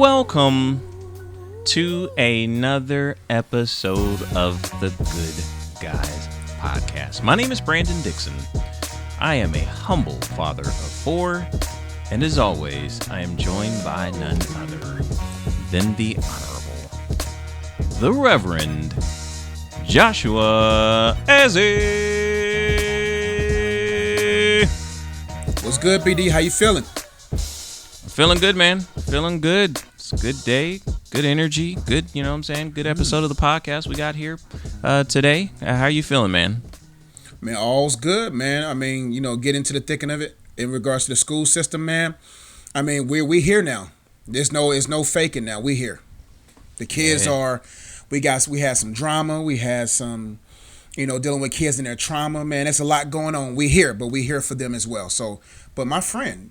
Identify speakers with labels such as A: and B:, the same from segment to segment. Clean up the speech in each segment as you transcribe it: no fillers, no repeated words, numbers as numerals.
A: Welcome to another episode of the Good Guys Podcast. My name is Brandon Dixon. I am a humble father of four, and as always, I am joined by none other than the Honorable, the Reverend Joshua Ezzy.
B: What's good, BD? How you feeling?
A: Feeling good, man. Feeling good. It's a good day, good energy, good, you know what I'm saying? Good episode of the podcast we got here today. How are you feeling, man?
B: Man, all's good, man. I mean, get into the thick of it in regards to the school system, man. I mean, we here now. It's no faking now. We here. The kids are. We had some drama. We had some, dealing with kids and their trauma. Man, there's a lot going on. We here, but we here for them as well. So, but my friend,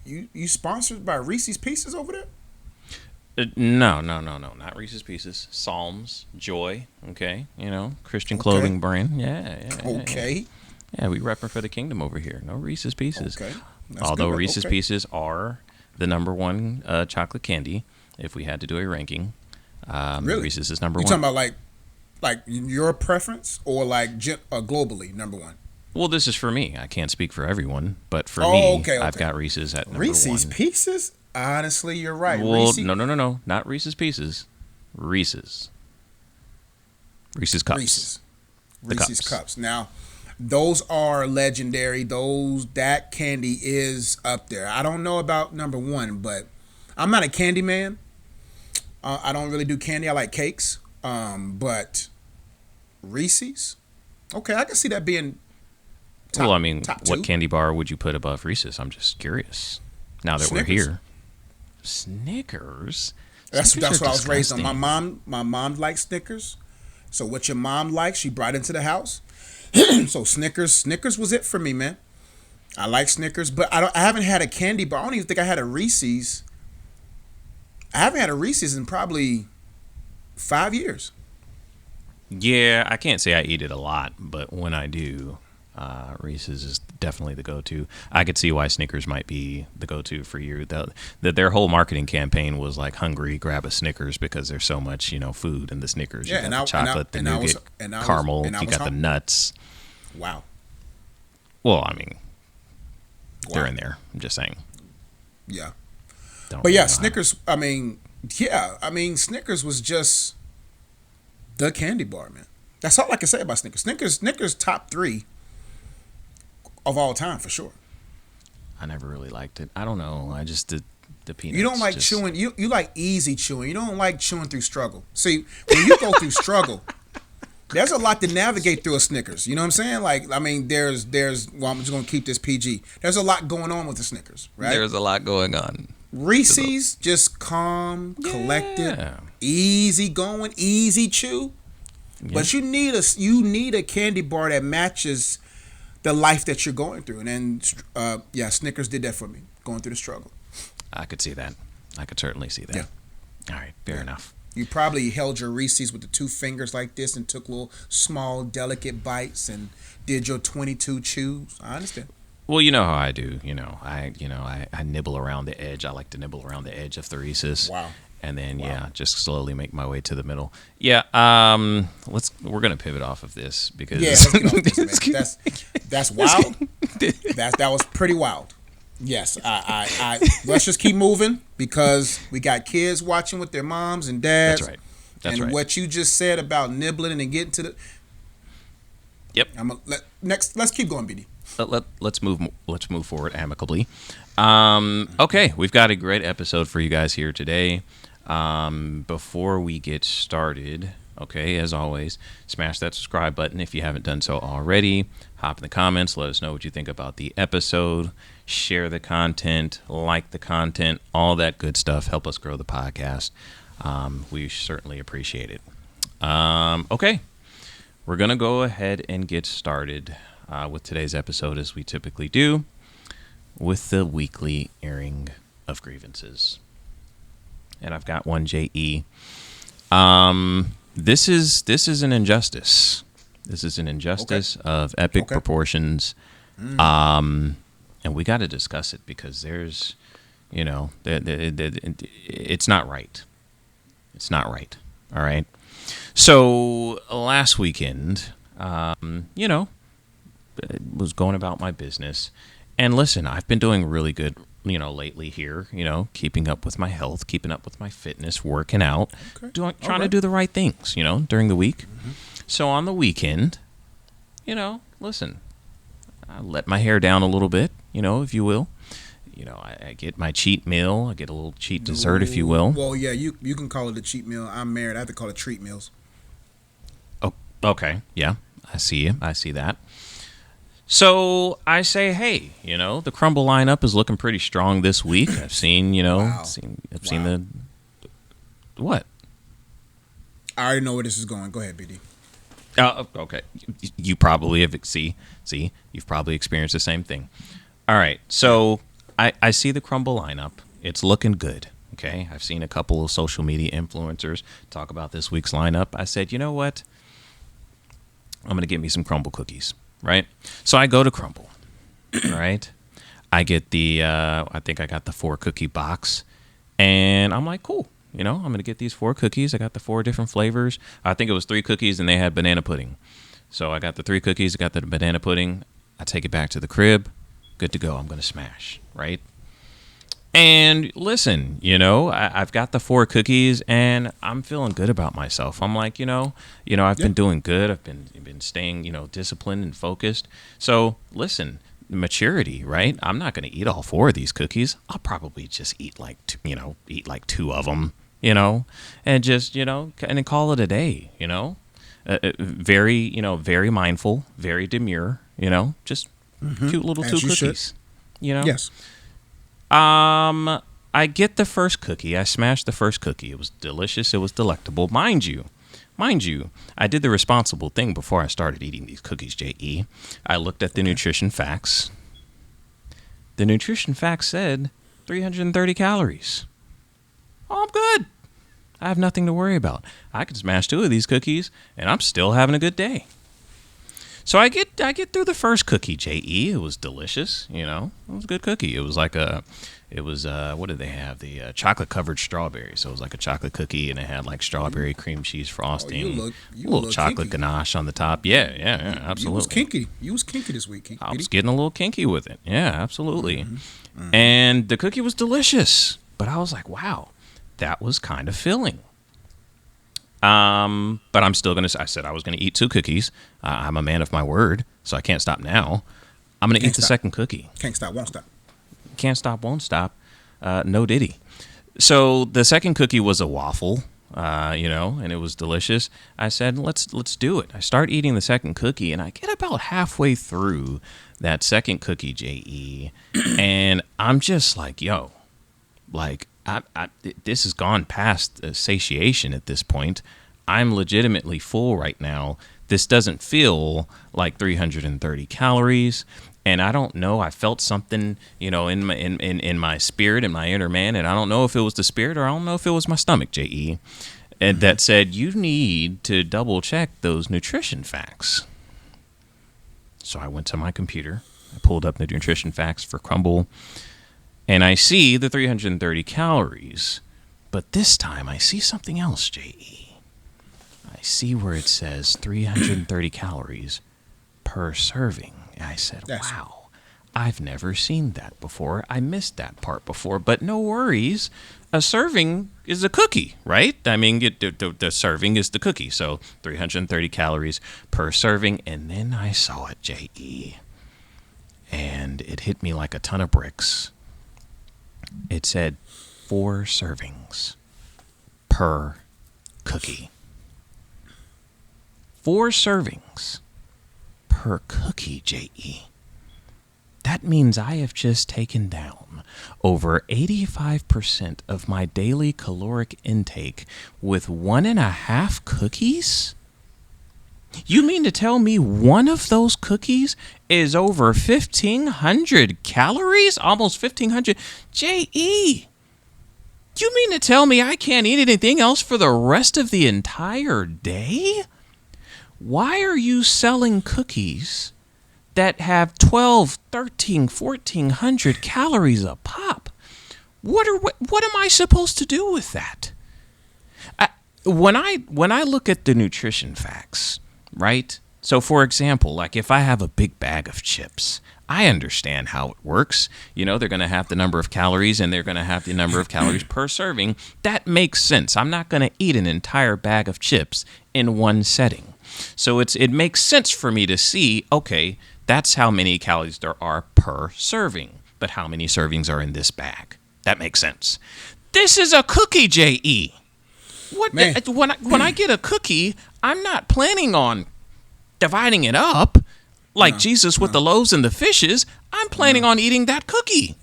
B: you sponsored by Reese's Pieces over there?
A: No, not Reese's Pieces. Psalms, Joy, okay, Christian clothing brand. Yeah.
B: Okay.
A: Yeah, we repping for the kingdom over here. No Reese's Pieces.
B: Okay.
A: Although Reese's Pieces are the number one chocolate candy, if we had to do a ranking.
B: Really?
A: Reese's is number one.
B: You talking about like your preference or like globally number one?
A: Well, this is for me. I can't speak for everyone, but for me, okay. I've got Reese's at number
B: Reese's
A: one.
B: Pieces? Honestly, you're right.
A: Well, no. Not Reese's Pieces. Reese's Cups.
B: Reese's Cups. Now, those are legendary. That candy is up there. I don't know about number one, but I'm not a candy man. I don't really do candy. I like cakes. But Reese's? Okay, I can see that being top,
A: what candy bar would you put above Reese's? I'm just curious. Now that
B: Snickers.
A: We're here. Snickers?
B: That's what I was
A: disgusting.
B: raised on. My mom likes Snickers. So what your mom likes, she brought into the house. So Snickers was it for me, man. I like Snickers, but I haven't had a candy bar. I don't even think I had a Reese's. I haven't had a Reese's in probably 5 years.
A: Yeah, I can't say I eat it a lot, but when I do, Reese's is definitely the go-to. I could see why Snickers might be the go-to for you. Their whole marketing campaign was like hungry, grab a Snickers because there's so much, food in the Snickers. You got the chocolate, the nougat, caramel, you got the nuts.
B: Wow.
A: Well, they're in there. I'm just saying.
B: Yeah.
A: But
B: yeah, Snickers, Snickers was just the candy bar, man. That's all I can say about Snickers. Snickers top 3 of all time for sure.
A: I never really liked it. I don't know. I just did the peanuts.
B: You don't like chewing. You like easy chewing. You don't like chewing through struggle. See, when you go through struggle, there's a lot to navigate through a Snickers. You know what I'm saying? There's. Well, I'm just gonna keep this PG. There's a lot going on with the Snickers, right?
A: There's a lot going on.
B: Reese's just calm, collected, easy going, easy chew. Yeah. But you need a candy bar that matches the life that you're going through. And then, Snickers did that for me, going through the struggle.
A: I could see that. I could certainly see that.
B: Yeah.
A: All right, fair enough.
B: You probably held your Reese's with the 2 fingers like this and took little small, delicate bites and did your 22 chews. I understand.
A: Well, you know how I do. I nibble around the edge. I like to nibble around the edge of the Reese's.
B: Wow.
A: And then just slowly make my way to the middle. Yeah. We're gonna pivot off of this because
B: let's get off this, man. That's wild. That was pretty wild. Yes. I let's just keep moving because we got kids watching with their moms and dads.
A: That's right.
B: What you just said about nibbling and getting to the.
A: Yep.
B: Let's keep going, BD.
A: Let's move forward amicably. Okay, we've got a great episode for you guys here today. Before we get started, okay, as always, smash that subscribe button if you haven't done so already. Hop in the comments, let us know what you think about the episode. Share the content, like the content, all that good stuff. Help us grow the podcast. We certainly appreciate it. Okay, we're gonna go ahead and get started with today's episode as we typically do, with the weekly airing of grievances. And I've got one, J.E. This is an injustice. This is an injustice of epic proportions. And we got to discuss it because there's You know, it's not right. It's not right. All right. So last weekend, you know, was going about my business. And listen, I've been doing really good, you know, lately here, you know, keeping up with my health, keeping up with my fitness, working out, trying to do the right things, you know, during the week. So on the weekend, you know, listen, I let my hair down a little bit, you know, if you will. You know, I get my cheat meal. I get a little cheat dessert, if you will.
B: Well, yeah, you can call it a cheat meal. I'm married. I have to call it treat meals.
A: Oh, okay. Yeah, I see you. I see that. So I say, hey, you know, the Crumbl lineup is looking pretty strong this week. I've seen, you know,
B: Wow.
A: I've seen the what?
B: I already know where this is going. Go ahead, BD.
A: Okay. You probably have you've probably experienced the same thing. All right. So I see the Crumbl lineup. It's looking good. Okay. I've seen a couple of social media influencers talk about this week's lineup. I said, you know what? I'm going to get me some Crumbl cookies. Right. So I go to Crumbl. Right. I get the, I think I got the 4 cookie box, and I'm like, cool. You know, I'm going to get these 4 cookies. I got the 4 different flavors. I think it was 3 cookies and they had banana pudding. So I got the 3 cookies. I got the banana pudding. I take it back to the crib. Good to go. I'm going to smash. Right. And listen, you know, I've got the 4 cookies and I'm feeling good about myself. I'm like, you know, I've been doing good. I've been staying, you know, disciplined and focused. So listen, maturity, right? I'm not going to eat all 4 of these cookies. I'll probably just eat like 2 of them, you know, and just, you know, and then call it a day, you know. Very mindful, very demure, you know, just cute little
B: As
A: 2
B: you
A: cookies,
B: should.
A: you know.
B: Yes.
A: I get the first cookie. I smashed the first cookie. It was delicious. It was delectable. Mind you, I did the responsible thing before I started eating these cookies, J.E. I looked at the nutrition facts. The nutrition facts said 330 calories. Oh, I'm good. I have nothing to worry about. I can smash 2 of these cookies, and I'm still having a good day. So I get through the first cookie, J.E. It was delicious, you know. It was a good cookie. It was like what did they have? The chocolate covered strawberry. So it was like a chocolate cookie, and it had like strawberry cream cheese frosting, a little chocolate
B: kinky.
A: ganache on the top. Yeah, absolutely.
B: You was kinky this week.
A: I was getting a little kinky with it. Yeah, absolutely. And the cookie was delicious, but I was like, wow, that was kind of filling. But I'm still I said I was gonna eat 2 cookies. I'm a man of my word, so I can't stop now. I'm gonna eat the second cookie.
B: Can't stop, won't stop.
A: Can't stop, won't stop. No diddy. So the second cookie was a waffle, you know, and it was delicious. I said, let's do it. I start eating the second cookie, and I get about halfway through that second cookie, J.E., and I'm just like, yo, like, this has gone past satiation at this point. I'm legitimately full right now. This doesn't feel like 330 calories. And I don't know. I felt something, you know, in my spirit, in my inner man, and I don't know if it was the spirit or I don't know if it was my stomach, J.E., and that said you need to double check those nutrition facts. So I went to my computer. I pulled up the nutrition facts for Crumbl, and I see the 330 calories. But this time I see something else, J.E. I see where it says 330 calories per serving. I said, wow, I've never seen that before. I missed that part before, but no worries. A serving is a cookie, right? I mean, the serving is the cookie. So 330 calories per serving. And then I saw it, J.E., and it hit me like a ton of bricks. It said 4 servings per cookie. 4 servings per cookie, J.E. That means I have just taken down over 85% of my daily caloric intake with 1.5 cookies? You mean to tell me one of those cookies is over 1,500 calories? Almost 1,500? J.E., you mean to tell me I can't eat anything else for the rest of the entire day? Why are you selling cookies that have 12, 13, 1,400 calories a pop? What am I supposed to do with that? When I look at the nutrition facts, right? So for example, like if I have a big bag of chips, I understand how it works. You know, they're going to have the number of calories and they're going to have the number of calories per serving. That makes sense. I'm not going to eat an entire bag of chips in one setting. So it makes sense for me to see, okay, that's how many calories there are per serving. But how many servings are in this bag? That makes sense. This is a cookie, J.E. When I get a cookie, I'm not planning on dividing it up like Jesus with the loaves and the fishes. I'm planning on eating that cookie.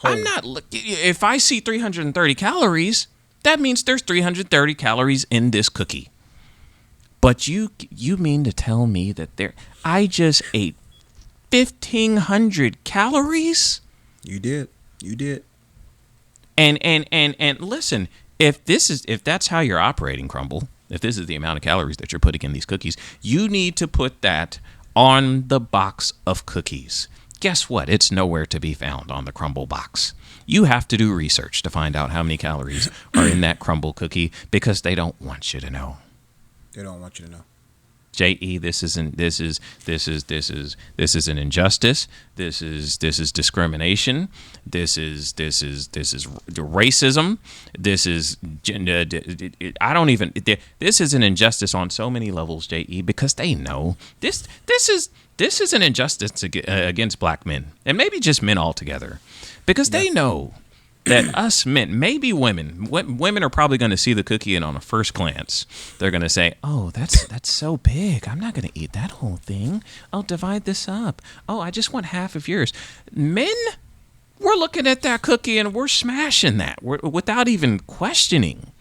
A: I'm not. If I see 330 calories, that means there's 330 calories in this cookie. But you mean to tell me that I just ate 1,500 calories?
B: You did.
A: And listen, if that's how you're operating, Crumbl, if this is the amount of calories that you're putting in these cookies, you need to put that on the box of cookies. Guess what? It's nowhere to be found on the Crumbl box. You have to do research to find out how many calories are in that Crumbl cookie because they don't want you to know.
B: They don't want you to know.
A: J.E., this is an injustice. This is discrimination. This is racism. This is an injustice on so many levels, J.E., because they know this is an injustice against black men and maybe just men altogether, because they know that us men, maybe women are probably going to see the cookie and on a first glance, they're going to say, oh, that's so big. I'm not going to eat that whole thing. I'll divide this up. Oh, I just want half of yours. Men, we're looking at that cookie and we're smashing that without even questioning.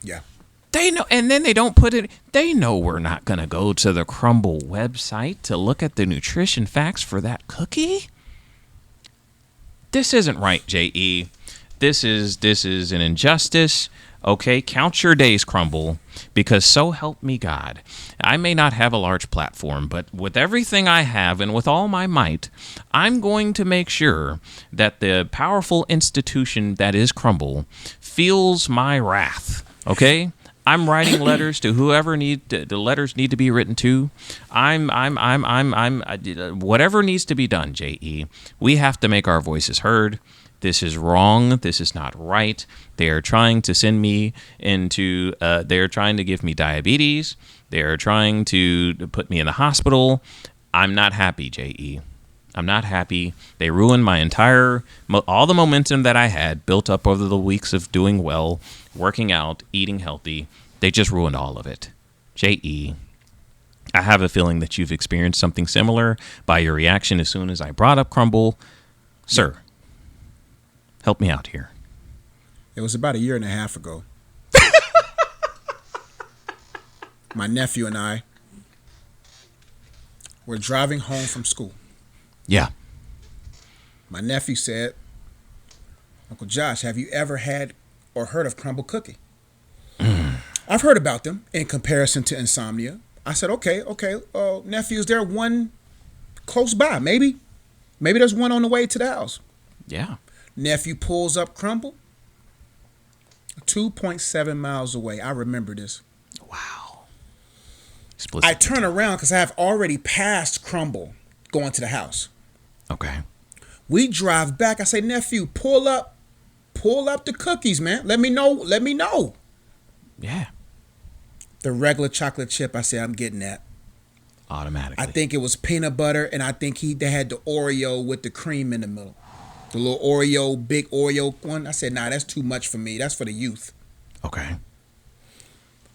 B: Yeah.
A: They know, and then they don't put it. They know we're not going to go to the Crumbl website to look at the nutrition facts for that cookie. This isn't right, J.E. This is an injustice. Okay, count your days, Crumbl, because so help me God. I may not have a large platform, but with everything I have and with all my might, I'm going to make sure that the powerful institution that is Crumbl feels my wrath. Okay? I'm writing letters to whoever the letters need to be written to. Whatever needs to be done, J.E. We have to make our voices heard. This is wrong. This is not right. They are trying to send me into, they are trying to give me diabetes. They are trying to put me in the hospital. I'm not happy, J.E. I'm not happy. They ruined my all the momentum that I had built up over the weeks of doing well, working out, eating healthy. They just ruined all of it. J.E., I have a feeling that you've experienced something similar by your reaction as soon as I brought up Crumbl. Sir, help me out here.
B: It was about 1.5 years ago. My nephew and I were driving home from school.
A: Yeah.
B: My nephew said, Uncle Josh, have you ever had or heard of Crumbl cookie? I've heard about them in comparison to insomnia. I said, okay. Nephew, is there one close by? Maybe there's one on the way to the house.
A: Yeah.
B: Nephew pulls up Crumbl, 2.7 miles away. I remember this.
A: Wow.
B: I turn around because I have already passed Crumbl going to the house.
A: Okay.
B: We drive back. I say, nephew, pull up the cookies, man. Let me know.
A: Yeah.
B: The regular chocolate chip, I say, I'm getting that.
A: Automatically.
B: I think it was peanut butter, and I think they had the Oreo with the cream in the middle. The little Oreo, big Oreo one. I said, nah, that's too much for me. That's for the youth.
A: Okay.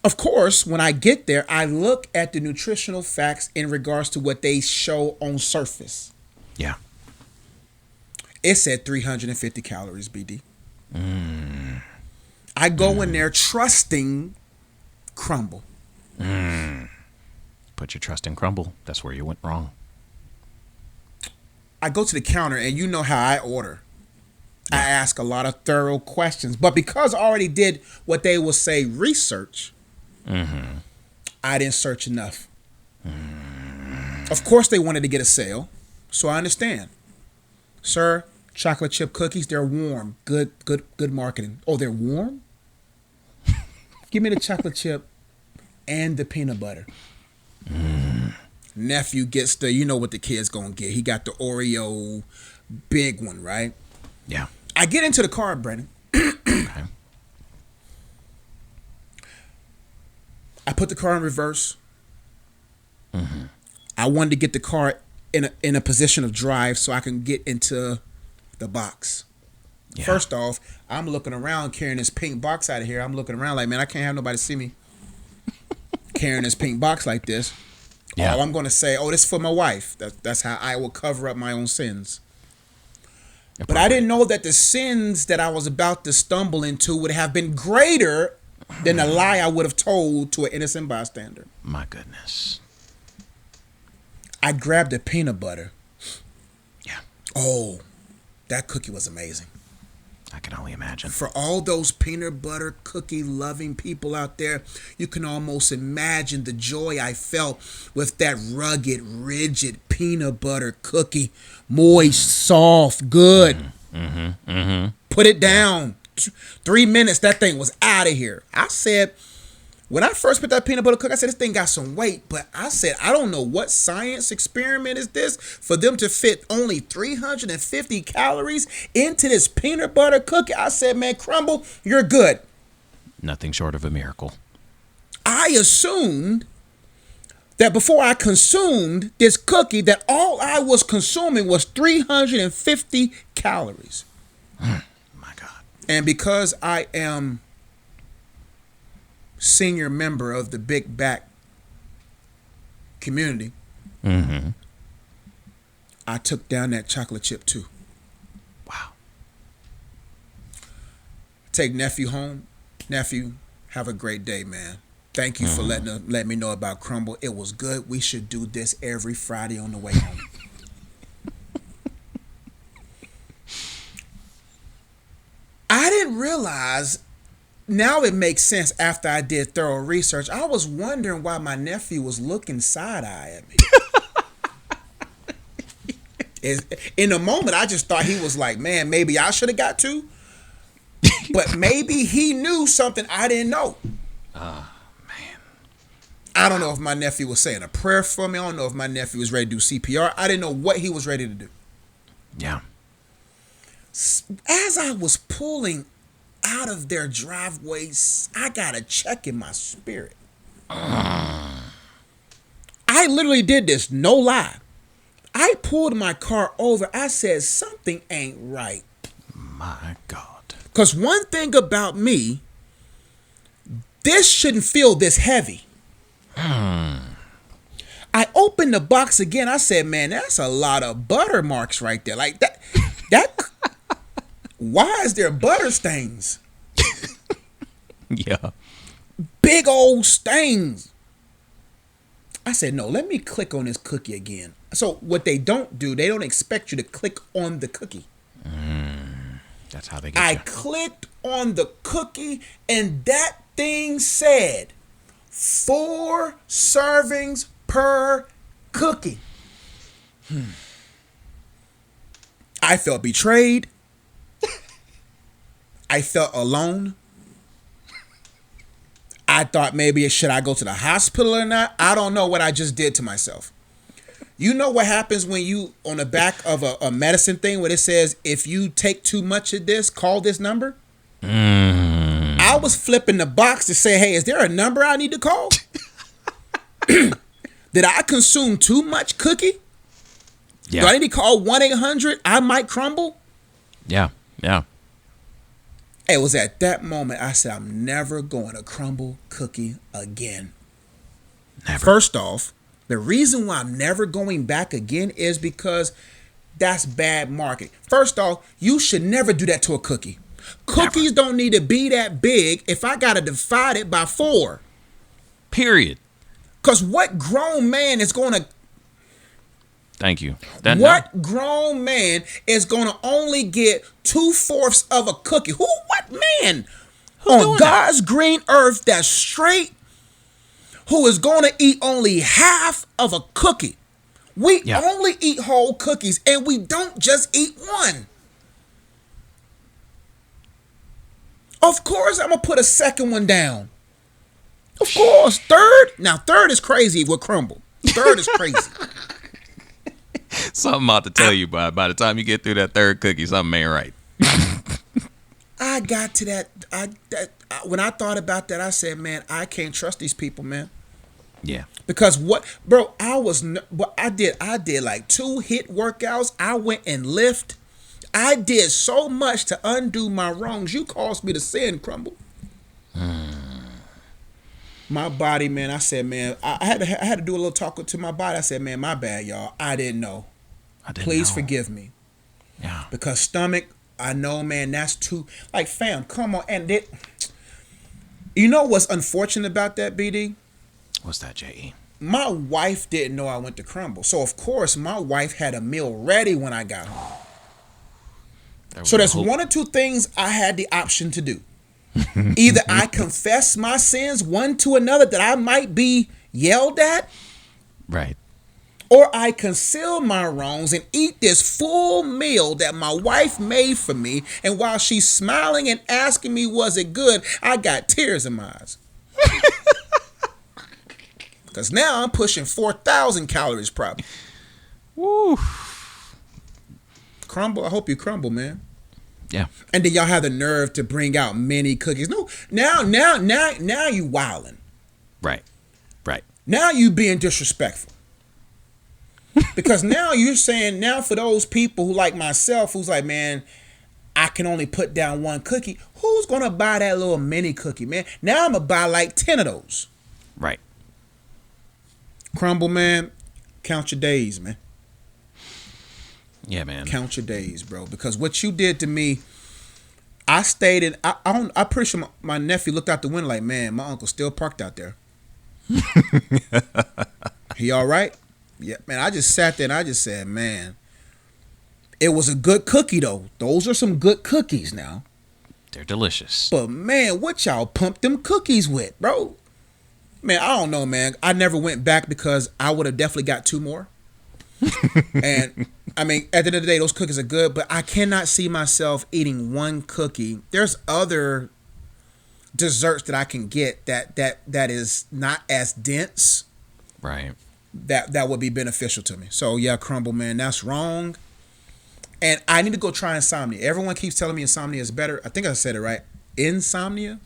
B: Of course, when I get there, I look at the nutritional facts in regards to what they show on surface.
A: Yeah.
B: It said 350 calories, BD. I go in there trusting Crumbl.
A: Put your trust in Crumbl. That's where you went wrong.
B: I go to the counter, and you know how I order. I ask a lot of thorough questions. But because I already did what they will say research, I didn't search enough. Of course, they wanted to get a sale, so I understand. Sir, chocolate chip cookies. They're warm. Good marketing. Oh, they're warm? Give me the chocolate chip and the peanut butter. Nephew gets the, you know what the kid's gonna get. He got the Oreo big one, right?
A: Yeah.
B: I get into the car, Brandon.
A: Okay.
B: I put the car in reverse. I wanted to get the car in a position of drive so I can get into the box. Yeah. First off, I'm looking around carrying this pink box out of here. I'm looking around like, man, I can't have nobody see me carrying this pink box like this. Yeah. All I'm going to say, oh, this is for my wife. That's how I will cover up my own sins. But I didn't know that the sins that I was about to stumble into would have been greater than the lie I would have told to an innocent bystander.
A: My goodness.
B: I grabbed the peanut butter.
A: Yeah.
B: Oh, that cookie was amazing.
A: I can only imagine.
B: For all those peanut butter cookie loving people out there, you can almost imagine the joy I felt with that rugged, rigid peanut butter cookie. Moist, soft, good. Put it down. 3 minutes, that thing was out of here. I said, when I first put that peanut butter cookie, I said, this thing got some weight. But I said, I don't know what science experiment is this for them to fit only 350 calories into this peanut butter cookie. I said, man, Crumbl, you're good.
A: Nothing short of a miracle.
B: I assumed that before I consumed this cookie, that all I was consuming was 350 calories.
A: My God.
B: And because I am senior member of the Big Back community, I took down that chocolate chip too.
A: Wow.
B: Take nephew home. Nephew, have a great day, man. Thank you for letting me know about Crumbl. It was good. We should do this every Friday on the way home. I didn't realize, now it makes sense after I did thorough research. I was wondering why my nephew was looking side-eye at me. In a moment, I just thought he was like, man, maybe I should have got two. But maybe he knew something I didn't know.
A: Man.
B: I don't know if my nephew was saying a prayer for me. I don't know if my nephew was ready to do CPR. I didn't know what he was ready to do.
A: Yeah.
B: As I was pulling out of their driveways, I got a check in my spirit. I literally did this, no lie. I pulled my car over. I said, something ain't right.
A: My God.
B: Because one thing about me, this shouldn't feel this heavy. I opened the box again. I said, man, that's a lot of butter marks right there. Like that why is there butter stains?
A: Yeah.
B: Big old stains. I said, no, let me click on this cookie again. So what they don't do, they don't expect you to click on the cookie.
A: That's how they get you.
B: I clicked on the cookie and that thing said 4 servings per cookie. I felt betrayed. I felt alone. I thought maybe should I go to the hospital or not? I don't know what I just did to myself. You know what happens when you on the back of a medicine thing where it says, if you take too much of this, call this number? I was flipping the box to say, hey, is there a number I need to call? Did I consume too much cookie? Yeah. Do I need to call 1-800 I might Crumbl?
A: Yeah. Yeah.
B: It was at that moment I said, I'm never going to Crumbl cookie again.
A: Never.
B: First off, the reason why I'm never going back again is because that's bad marketing. First off, you should never do that to a cookie. Cookies don't need to be that big if I got to divide it by 4.
A: Period.
B: Because what grown man is going to...
A: Thank you.
B: Grown man is going to only get 2/4 of a cookie? What man on God's green earth that's straight who is going to eat only half of a cookie? We only eat whole cookies, and we don't just eat one. Of course, I'm gonna put a second one down. Of course, third. Now, third is crazy with Crumbl. Third is crazy.
A: Something about to tell you by the time you get through that third cookie, something ain't right.
B: I got to that. When I thought about that, I said, man, I can't trust these people, man.
A: Yeah.
B: Because what, bro? I did like 2 HIIT workouts. I went and lift. I did so much to undo my wrongs. You caused me to sin, Crumbl. My body, man. I said, man, I had to do a little talk to my body. I said, man, my bad, y'all. I didn't know. Please forgive me.
A: Yeah.
B: Because stomach, I know, man. That's too, like, fam. Come on, and you know what's unfortunate about that, BD?
A: What's that, J.E.?
B: My wife didn't know I went to Crumbl, so of course my wife had a meal ready when I got home. So there's one or two things I had the option to do. Either I confess my sins one to another that I might be yelled at,
A: right,
B: or I conceal my wrongs and eat this full meal that my wife made for me, and while she's smiling and asking me was it good, I got tears in my eyes. Because now I'm pushing 4,000 calories probably.
A: Woo.
B: Crumbl, I hope you crumble, man.
A: Yeah.
B: And then y'all have the nerve to bring out mini cookies. No, now you wilding.
A: Right.
B: Now you being disrespectful. Because now you're saying, now for those people who like myself, who's like, man, I can only put down 1 cookie. Who's going to buy that little mini cookie, man? Now I'm going to buy like 10 of those.
A: Right.
B: Crumbl, man, count your days, man.
A: Yeah, man.
B: Count your days, bro. Because what you did to me, I stayed in. I'm pretty sure my nephew looked out the window like, man, my uncle still parked out there. He all right? Yeah, man. I just sat there and I just said, man, it was a good cookie though. Those are some good cookies now.
A: They're delicious.
B: But man, what y'all pumped them cookies with, bro? Man, I don't know, man. I never went back because I would have definitely got 2 more. And I mean, at the end of the day, those cookies are good, but I cannot see myself eating 1 cookie. There's other desserts that I can get that is not as dense.
A: Right.
B: That would be beneficial to me. So yeah, Crumbl, man, that's wrong. And I need to go try Insomnia. Everyone keeps telling me Insomnia is better. I think I said it right. Insomnia?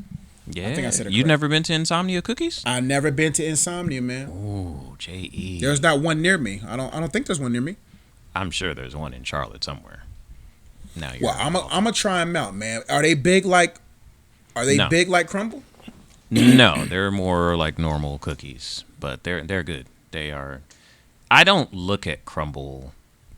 A: Yeah.
B: I think I said it
A: You've
B: correct.
A: never been to Insomnia Cookies?
B: I've never been to Insomnia, man.
A: Ooh, J.E.
B: There's not one near me. I don't think there's one near me.
A: I'm sure there's one in Charlotte somewhere. Now you're
B: Well, I'm gonna try them out, man. Are they big like big like Crumbl?
A: No, they're more like normal cookies, but they're good. They are. I don't look at Crumbl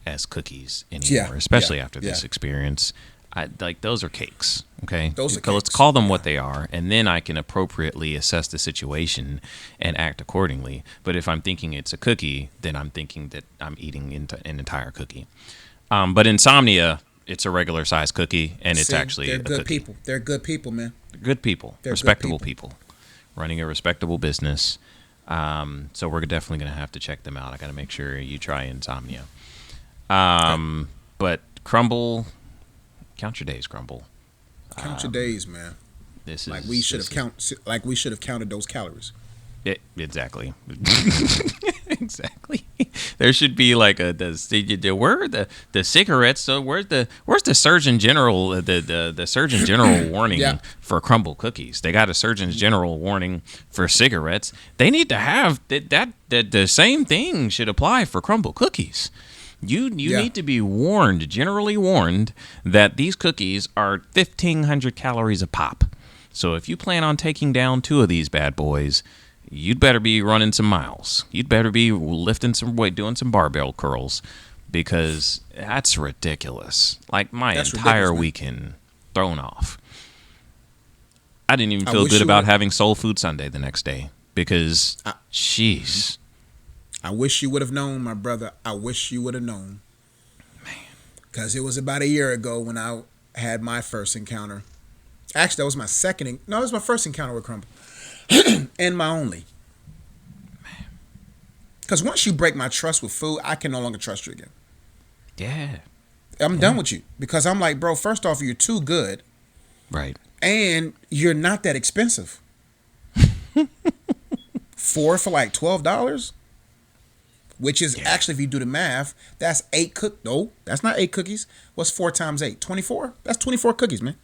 A: as cookies anymore, especially after this experience. I like those are cakes. Okay,
B: Those are
A: so let's
B: cakes.
A: call them what they are, and then I can appropriately assess the situation and act accordingly. But if I'm thinking it's a cookie, then I'm thinking that I'm eating an entire cookie. But Insomnia, it's a regular size cookie, and it's actually
B: they're
A: a
B: good
A: cookie.
B: people. They're good people, man.
A: Good people,
B: They're
A: respectable
B: good
A: people, running a respectable business. So we're definitely going to have to check them out. I got to make sure you try Insomnia. But Crumbl, count your days, Crumbl.
B: Count your days, man.
A: This
B: Like
A: is
B: we should have counted those calories.
A: Exactly. Exactly. There should be like where the cigarettes. So where's the Surgeon General the Surgeon General warning for Crumbl cookies? They got a Surgeon General warning for cigarettes. They need to have that the same thing should apply for Crumbl cookies. You need to be warned, generally warned, that these cookies are 1,500 calories a pop. So if you plan on taking down 2 of these bad boys, you'd better be running some miles. You'd better be lifting some weight, doing some barbell curls, because that's ridiculous. Like that's entire weekend thrown off. I didn't even feel good about having Soul Food Sunday the next day because, jeez.
B: I wish you would have known, my brother. I wish you would have known. Man. Because it was about a year ago when I had my first encounter. Actually, that was my it was my first encounter with Crumbl. And my only. Man. Because once you break my trust with food, I can no longer trust you again.
A: Yeah.
B: I'm done with you. Because I'm like, bro, first off, you're too good.
A: Right.
B: And you're not that expensive. 4 for like $12, which is actually, if you do the math, that's 8 No, that's not 8 cookies. What's 4 times 8? 24. That's 24 cookies, man.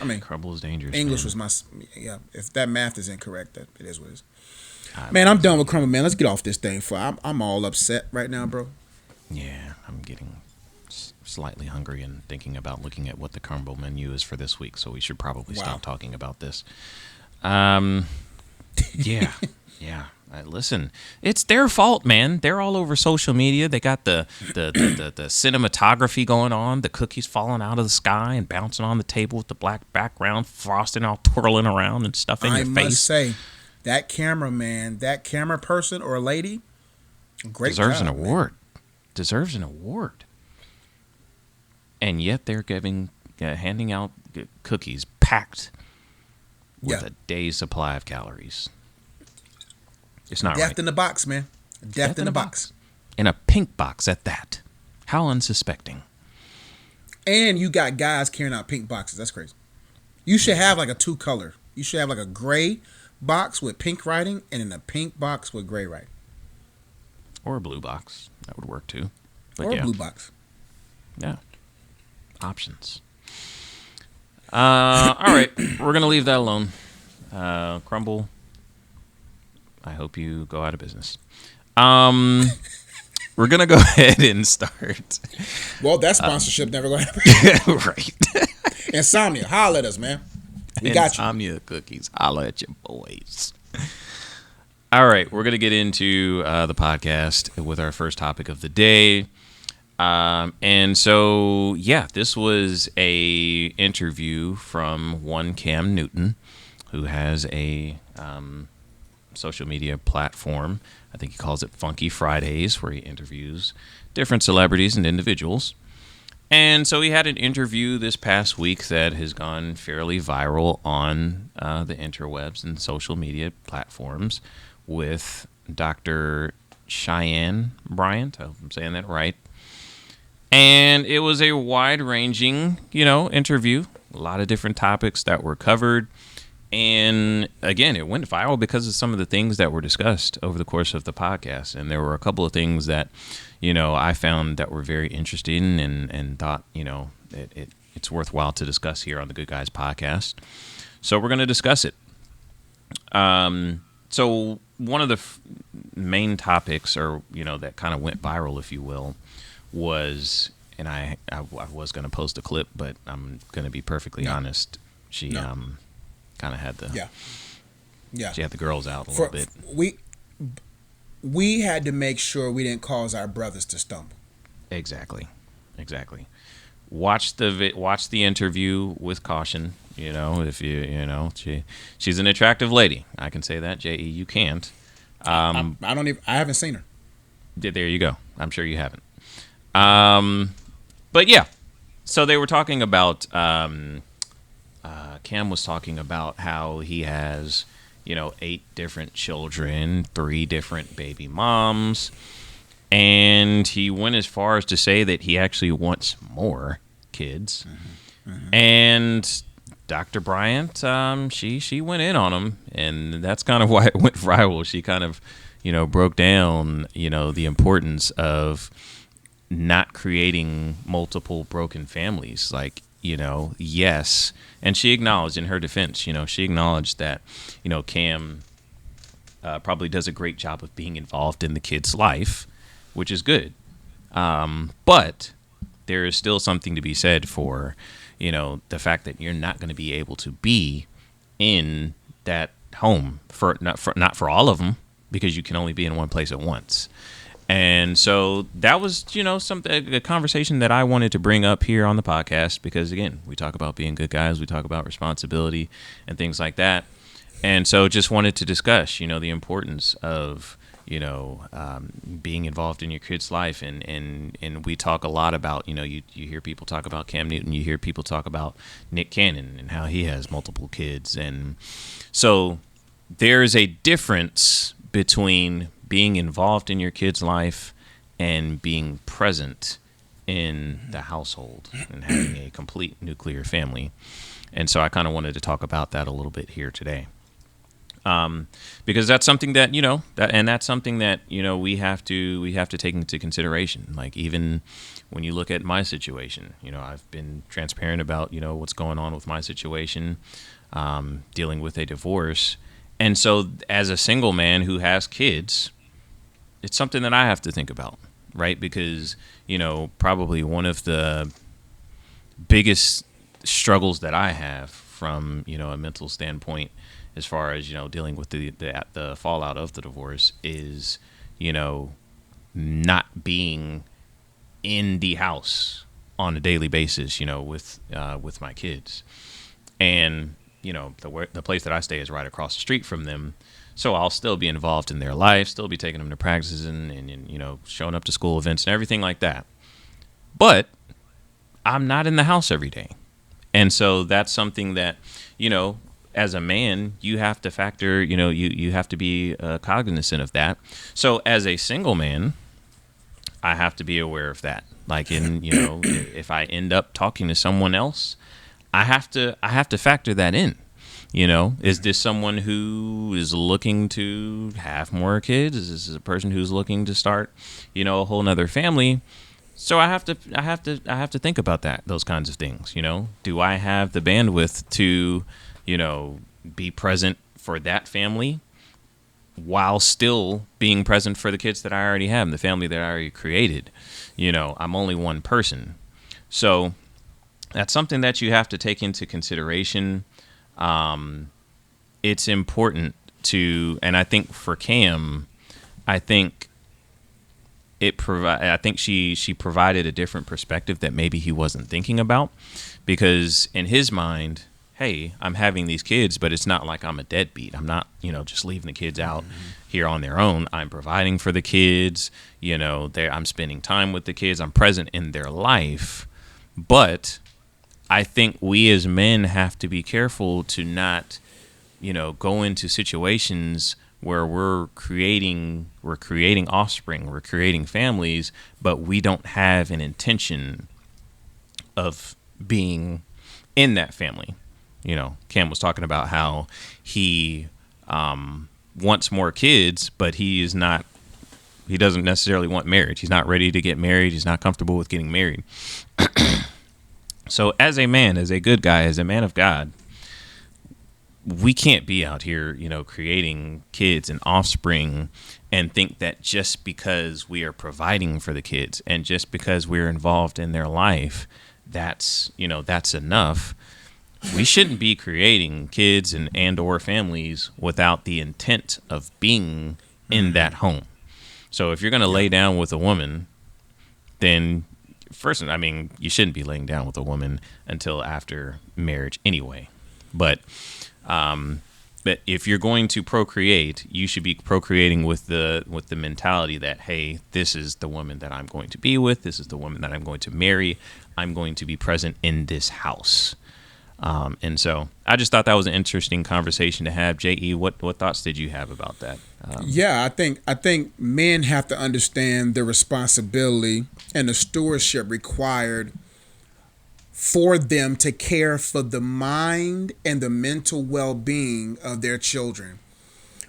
B: I mean,
A: Crumbl is dangerous.
B: English
A: man.
B: was my If that math is incorrect, that it is what it is. Man, I'm done with Crumbl, man. Let's get off this thing. I'm all upset right now, bro.
A: Yeah, I'm getting slightly hungry and thinking about looking at what the Crumbl menu is for this week. So we should probably stop talking about this. Yeah. Listen, it's their fault, man. They're all over social media. They got the cinematography going on, the cookies falling out of the sky and bouncing on the table with the black background, frosting all twirling around and stuff in your face. I must say,
B: that cameraman, that camera person or lady, great
A: deserves
B: job,
A: an award.
B: Man.
A: Deserves an award. And yet they're handing out cookies packed with a day's supply of calories. It's not
B: Death
A: right.
B: in the box, man. Death in the box.
A: In a pink box at that. How unsuspecting.
B: And you got guys carrying out pink boxes. That's crazy. You should have like a 2-color. You should have like a gray box with pink writing and then a pink box with gray writing.
A: Or a blue box. That would work too.
B: But or a blue box.
A: Yeah. Options. All right. We're going to leave that alone. Crumbl, I hope you go out of business. We're going to go ahead and start.
B: Well, that sponsorship never going to happen.
A: Right.
B: Insomnia, holla at us, man. We got you.
A: Insomnia cookies, holla at your boys. All right, we're going to get into the podcast with our first topic of the day. And so, this was a interview from one Cam Newton, who has a social media platform. I think he calls it Funky Fridays, where he interviews different celebrities and individuals. And so he had an interview this past week that has gone fairly viral on the interwebs and social media platforms with Dr. Cheyenne Bryant. I hope I'm saying that right. And it was a wide-ranging, interview. A lot of different topics that were covered. And again, it went viral because of some of the things that were discussed over the course of the podcast. And there were a couple of things that, I found that were very interesting and thought, it's worthwhile to discuss here on the Good Guys podcast. So we're going to discuss it. So one of the main topics, or, that kind of went viral, if you will, was, and I was going to post a clip, but I'm going to be perfectly honest. She kind of had she had the girls out a little bit.
B: We had to make sure we didn't cause our brothers to stumble.
A: Exactly. Watch the interview with caution. If she's an attractive lady. I can say that. J.E., you can't.
B: I haven't seen her.
A: There you go. I'm sure you haven't. But yeah, so they were talking about, Cam was talking about how he has, 8 different children, 3 different baby moms, and he went as far as to say that he actually wants more kids. And Dr. Bryant, she went in on him, and that's kind of why it went viral. She kind of, broke down, the importance of not creating multiple broken families. Like, yes. And she acknowledged in her defense, she acknowledged that, Cam probably does a great job of being involved in the kid's life, which is good. But there is still something to be said for, the fact that you're not going to be able to be in that home not for all of them, because you can only be in one place at once. And so that was, a conversation that I wanted to bring up here on the podcast, because again, we talk about being good guys, we talk about responsibility and things like that. And so just wanted to discuss, the importance of, being involved in your kid's life. And we talk a lot about, you hear people talk about Cam Newton, you hear people talk about Nick Cannon and how he has multiple kids. And so there's a difference between being involved in your kid's life and being present in the household and having a complete nuclear family. And so I kind of wanted to talk about that a little bit here today. Because that's something that, that's something that, we have to take into consideration. Like, even when you look at my situation, I've been transparent about, what's going on with my situation, dealing with a divorce. And so as a single man who has kids, it's something that I have to think about, right? Because, probably one of the biggest struggles that I have from, a mental standpoint, as far as, dealing with the fallout of the divorce is, not being in the house on a daily basis, with my kids. And, the place that I stay is right across the street from them. So I'll still be involved in their life, still be taking them to practices and showing up to school events and everything like that. But I'm not in the house every day. And so that's something that, as a man, you have to factor, you have to be cognizant of that. So as a single man, I have to be aware of that. Like, if I end up talking to someone else, I have to factor that in. Is this someone who is looking to have more kids? Is this a person who's looking to start, a whole nother family? So I have to think about those kinds of things. Do I have the bandwidth to, be present for that family while still being present for the kids that I already have, the family that I already created? I'm only one person. So that's something that you have to take into consideration. It's important to, and I think for Cam, I think she provided a different perspective that maybe he wasn't thinking about, because in his mind, hey, I'm having these kids, but it's not like I'm a deadbeat. I'm not, just leaving the kids out here on their own. I'm providing for the kids, I'm spending time with the kids. I'm present in their life. But I think we as men have to be careful to not, go into situations where we're creating offspring, we're creating families, but we don't have an intention of being in that family. Cam was talking about how he wants more kids, but he doesn't necessarily want marriage. He's not ready to get married. He's not comfortable with getting married. So as a man, as a good guy, as a man of God, we can't be out here, creating kids and offspring and think that just because we are providing for the kids and just because we're involved in their life, that's enough. We shouldn't be creating kids and or families without the intent of being in that home. So if you're going to lay down with a woman, then first, you shouldn't be laying down with a woman until after marriage anyway. But if you're going to procreate, you should be procreating with the mentality that, hey, this is the woman that I'm going to be with. This is the woman that I'm going to marry. I'm going to be present in this house. And so I just thought that was an interesting conversation to have. J.E., what thoughts did you have about that?
B: I think men have to understand the responsibility and the stewardship required for them to care for the mind and the mental well-being of their children.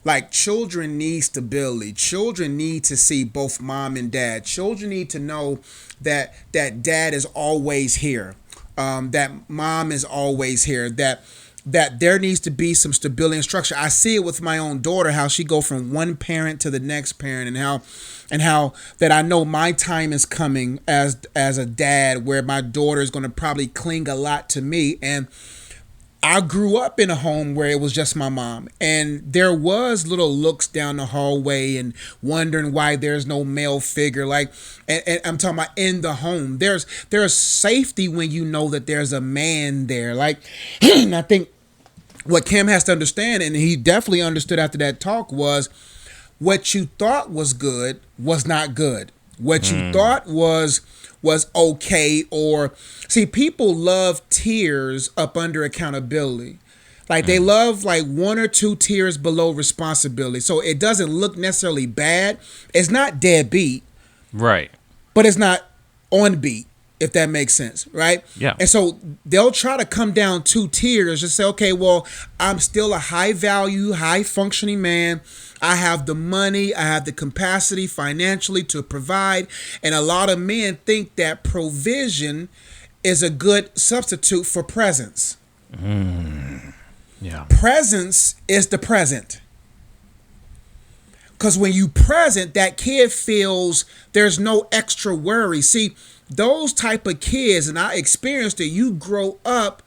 B: Like, children need stability. Children need to see both mom and dad. Children need to know that dad is always here. That mom is always here, that there needs to be some stability and structure. I see it with my own daughter, how she go from one parent to the next parent, and how that I know my time is coming as a dad where my daughter is going to probably cling a lot to me. And I grew up in a home where it was just my mom, and there was little looks down the hallway and wondering why there's no male figure. Like, and I'm talking about in the home. There's safety when you know that there's a man there. Like, and I think what Cam has to understand, and he definitely understood after that talk, was what you thought was good was not good. What you thought was okay, or see, people love tiers up under accountability. Like, they love like one or two tiers below responsibility. So it doesn't look necessarily bad. It's not deadbeat.
A: Right.
B: But it's not on beat, if that makes sense, right?
A: Yeah.
B: And so they'll try to come down 2 tiers and say, okay, well, I'm still a high value, high functioning man. I have the money, I have the capacity financially to provide. And a lot of men think that provision is a good substitute for presence.
A: Yeah.
B: Presence is the present. Because when you present, that kid feels there's no extra worry. See, those type of kids, and I experienced it, you grow up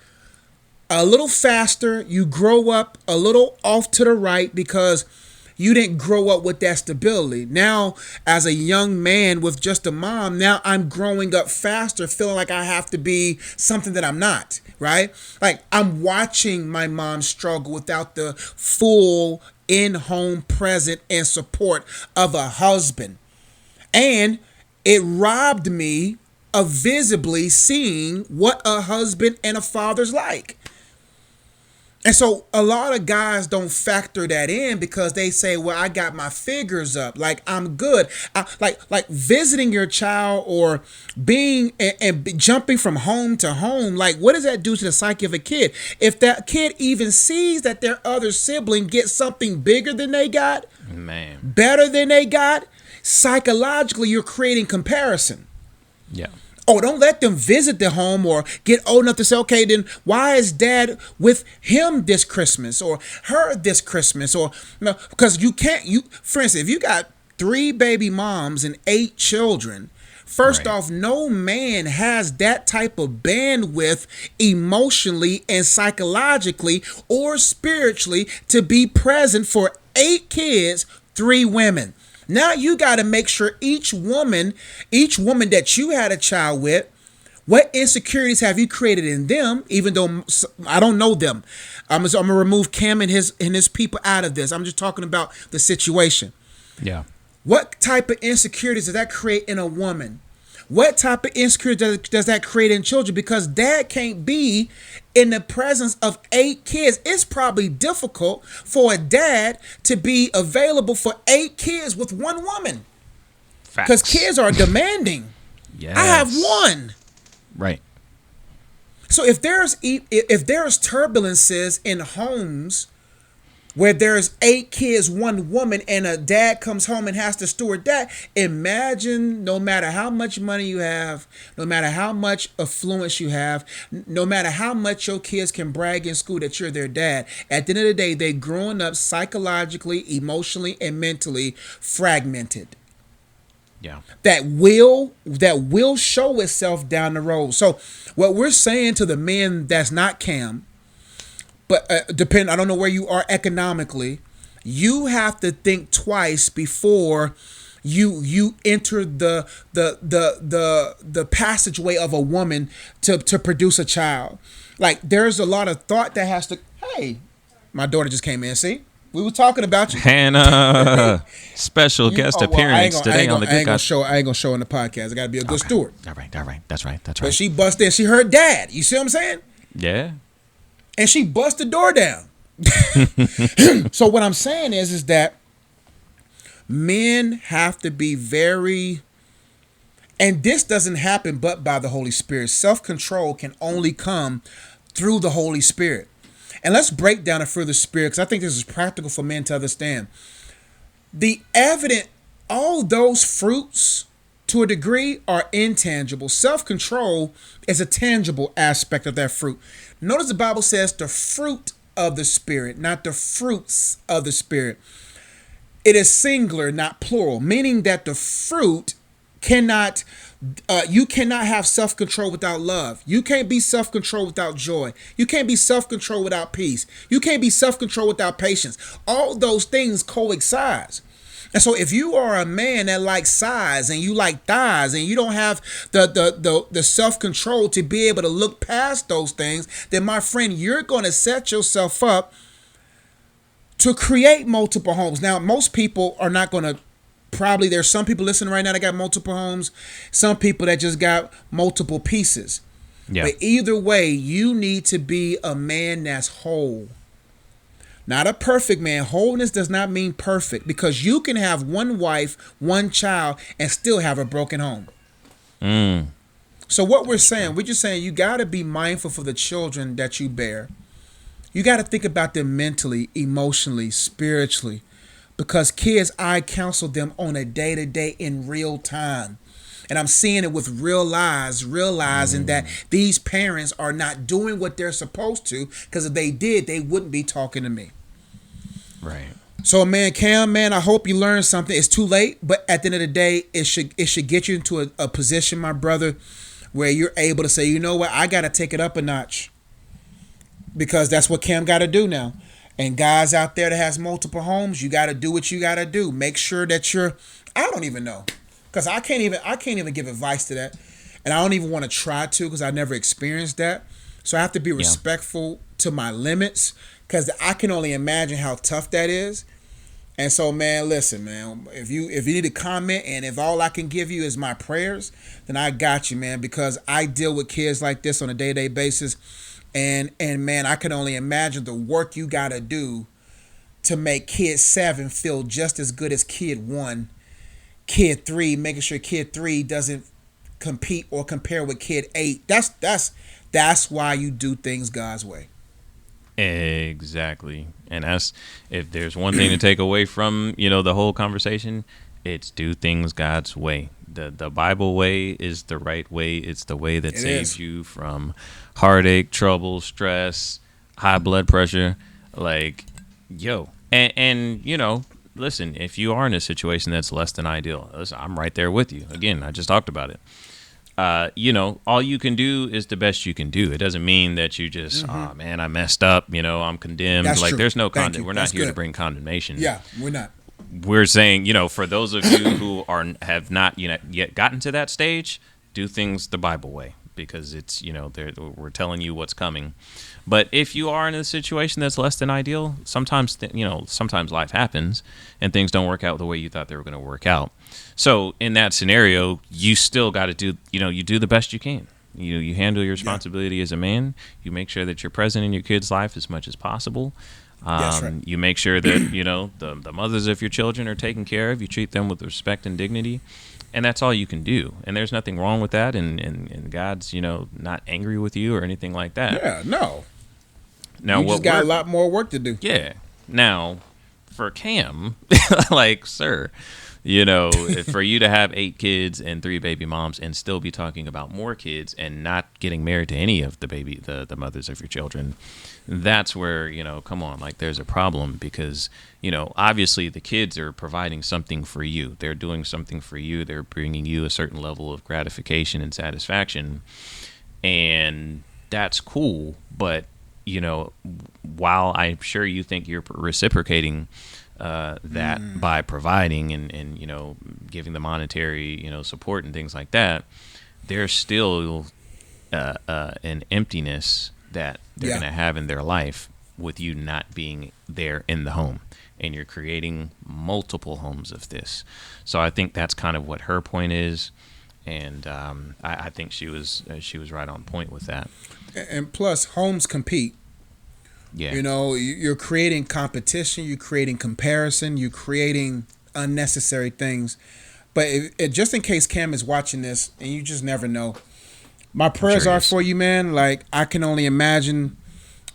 B: a little faster, you grow up a little off to the right because you didn't grow up with that stability. Now, as a young man with just a mom, now I'm growing up faster, feeling like I have to be something that I'm not, right? Like I'm watching my mom struggle without the full in-home present and support of a husband. And it robbed me of visibly seeing what a husband and a father's like. And so a lot of guys don't factor that in because they say, well, I got my figures up. Like, I'm good. Like visiting your child or being and jumping from home to home. Like, what does that do to the psyche of a kid? If that kid even sees that their other sibling gets something bigger than they got,
A: Man.
B: better than they got, psychologically, you're creating comparison.
A: Yeah.
B: Oh, don't let them visit the home or get old enough to say, okay, then why is dad with him this Christmas or her this Christmas? Or no, because you can't, for instance, if you got 3 baby moms and 8 children, first off, no man has that type of bandwidth emotionally and psychologically or spiritually to be present for 8 kids, 3 women. Now you got to make sure each woman that you had a child with, what insecurities have you created in them? Even though I don't know them, I'm gonna remove Cam and his people out of this. I'm just talking about the situation.
A: Yeah.
B: What type of insecurities does that create in a woman? What type of insecurity does that create in children? Because dad can't be in the presence of 8 kids. It's probably difficult for a dad to be available for 8 kids with 1 woman. Because kids are demanding.
A: Yes.
B: I have 1.
A: Right.
B: So if there's turbulences in homes where there's 8 kids, 1 woman, and a dad comes home and has to steward that, imagine no matter how much money you have, no matter how much affluence you have, no matter how much your kids can brag in school that you're their dad, at the end of the day, they're growing up psychologically, emotionally, and mentally fragmented.
A: Yeah.
B: That will show itself down the road. So what we're saying to the men that's not Cam, but I don't know where you are economically, you have to think twice before you enter the passageway of a woman to produce a child. Like there's a lot of thought that has to. Hey, my daughter just came in. See, we were talking about you,
A: Hannah. Special guest appearance today on the Good Guys.
B: I ain't gonna show in the podcast. I gotta be a good steward.
A: All right. That's right.
B: But she busted in. She heard dad. You see what I'm saying?
A: Yeah.
B: And she bust the door down. So what I'm saying is that men have to be very, and this doesn't happen but by the Holy Spirit. Self-control can only come through the Holy Spirit. And let's break down the fruit of the Spirit because I think this is practical for men to understand. All those fruits to a degree are intangible. Self-control is a tangible aspect of that fruit. Notice the Bible says the fruit of the Spirit, not the fruits of the Spirit. It is singular, not plural, meaning that the fruit you cannot have self-control without love. You can't be self-control without joy. You can't be self-control without peace. You can't be self-control without patience. All those things coexist. And so if you are a man that likes size and you like thighs and you don't have the self-control to be able to look past those things, then my friend, you're going to set yourself up to create multiple homes. Now, most people are not going to there's some people listening right now that got multiple homes, some people that just got multiple pieces. Yeah. But either way, you need to be a man that's whole. Not a perfect man. Wholeness does not mean perfect because you can have 1 wife, 1 child, and still have a broken home.
A: Mm.
B: So what we're just saying you got to be mindful for the children that you bear. You got to think about them mentally, emotionally, spiritually, because kids, I counsel them on a day to day in real time. And I'm seeing it with real eyes, realizing that these parents are not doing what they're supposed to, because if they did, they wouldn't be talking to me.
A: Right.
B: So, man, Cam, man, I hope you learned something. It's too late, but at the end of the day, it should get you into a position, my brother, where you're able to say, you know what, I got to take it up a notch, because that's what Cam got to do now. And guys out there that has multiple homes, you got to do what you got to do. Make sure that you're. I don't even know, because I can't even give advice to that, and I don't even want to try to, because I never experienced that. So I have to be
A: Yeah.
B: respectful to my limits, because I can only imagine how tough that is. And so, man, listen, man. If you need to comment, and if all I can give you is my prayers, then I got you, man. Because I deal with kids like this on a day-to-day basis, and man, I can only imagine the work you got to do to make kid 7 feel just as good as kid 1, kid 3, making sure kid 3 doesn't compete or compare with kid 8. That's why you do things God's way.
A: Exactly. And that's, if there's one thing to take away from, the whole conversation, it's do things God's way. The Bible way is the right way. It's the way that
B: It
A: saves
B: is.
A: you from heartache, trouble, stress, high blood pressure. Like, yo. And listen, if you are in a situation that's less than ideal, listen, I'm right there with you. Again, I just talked about it. All you can do is the best you can do. It doesn't mean that you just, oh man, I messed up. I'm condemned.
B: That's
A: like,
B: true.
A: there's no
B: Thank you.
A: We're not
B: That's
A: here to
B: good.
A: bring condemnation.
B: Yeah, we're not.
A: We're saying, for those of you who have not, yet gotten to that stage, do things the Bible way, because it's, we're telling you what's coming. But if you are in a situation that's less than ideal, sometimes, sometimes life happens and things don't work out the way you thought they were going to work out. So in that scenario, you still got to do, you do the best you can. You handle your responsibility as a man. You make sure that you're present in your kid's life as much as possible.
B: That's right.
A: You make sure that, the mothers of your children are taken care of. You treat them with respect and dignity. And that's all you can do. And there's nothing wrong with that. And God's, not angry with you or anything like that.
B: Yeah, no.
A: Now,
B: You just got a lot more work to do.
A: Yeah. Now, for Cam, like, sir, for you to have 8 kids and 3 baby moms and still be talking about more kids and not getting married to any of the mothers of your children, that's where, come on, like, there's a problem, because, obviously the kids are providing something for you. They're doing something for you. They're bringing you a certain level of gratification and satisfaction. And that's cool. But, while I'm sure you think you're reciprocating that by providing and giving the monetary support and things like that, there's still an emptiness that they're going to have in their life with you not being there in the home, and you're creating multiple homes of this. So I think that's kind of what her point is, and I think she was right on point with that.
B: And plus, homes compete.
A: Yeah.
B: You're creating competition, you're creating comparison, you're creating unnecessary things. But just in case Cam is watching this, and you just never know, my prayers
A: sure
B: are
A: is.
B: for you, man. Like, I can only imagine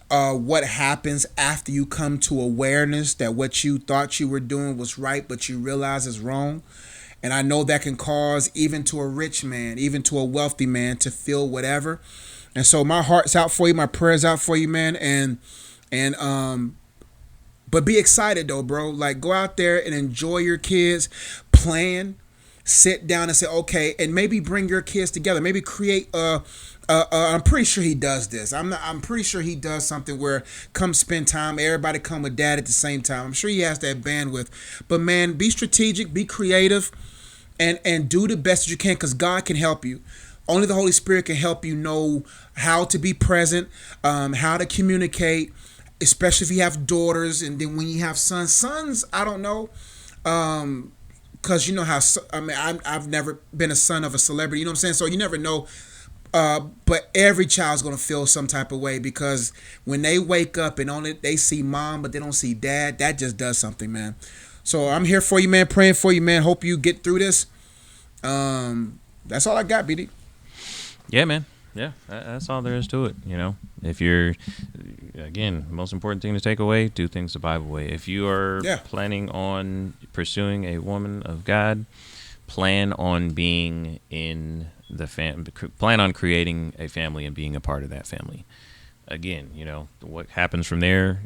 B: what happens after you come to awareness that what you thought you were doing was right, but you realize is wrong. And I know that can cause, even to a rich man, even to a wealthy man, to feel whatever. And so my heart's out for you, my prayers out for you, man. And but be excited though, bro. Like, go out there and enjoy your kids, plan, sit down and say, okay, and maybe bring your kids together. Maybe create I'm pretty sure he does this. I'm pretty sure he does something where come spend time, everybody come with dad at the same time. I'm sure he has that bandwidth. But man, be strategic, be creative, and do the best that you can, because God can help you. Only the Holy Spirit can help you know how to be present, how to communicate, especially if you have daughters, and then when you have sons, I don't know, because you know how, I mean, I've never been a son of a celebrity, you know what I'm saying? So you never know, but every child's gonna feel some type of way, because when they wake up and only they see mom, but they don't see dad, that just does something, man. So I'm here for you, man, praying for you, man. Hope you get through this. That's all I got, BD.
A: Yeah, man. Yeah, that's all there is to it. If you're, again, most important thing to take away: do things the Bible way. If you are
B: Yeah.
A: planning on pursuing a woman of God, plan on being in the plan on creating a family and being a part of that family. Again, what happens from there,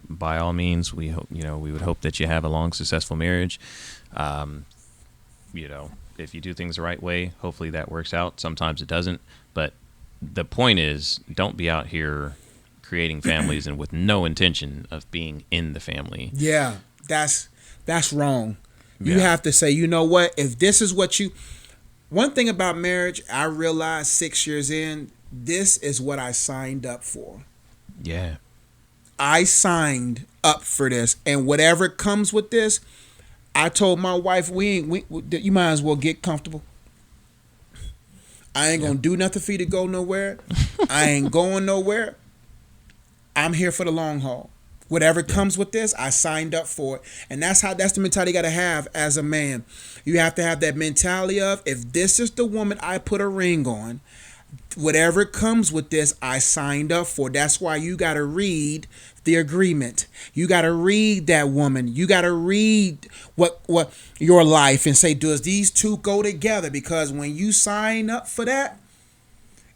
A: by all means, we hope, we would hope that you have a long, successful marriage. If you do things the right way, hopefully that works out. Sometimes it doesn't, but the point is, don't be out here creating families and with no intention of being in the family.
B: Yeah, that's wrong. You
A: Yeah.
B: have to say, you know what? If this is what you, one thing about marriage, I realized 6 years in, this is what I signed up for.
A: Yeah.
B: I signed up for this, and whatever comes with this, I told my wife, you might as well get comfortable. I ain't gonna do nothing for you to go nowhere. I ain't going nowhere. I'm here for the long haul. Whatever comes with this, I signed up for it. And that's the mentality you gotta have as a man. You have to have that mentality of, if this is the woman I put a ring on, whatever comes with this, I signed up for. That's why you gotta read the agreement. You gotta read that woman. You gotta read what your life and say, does these two go together? Because when you sign up for that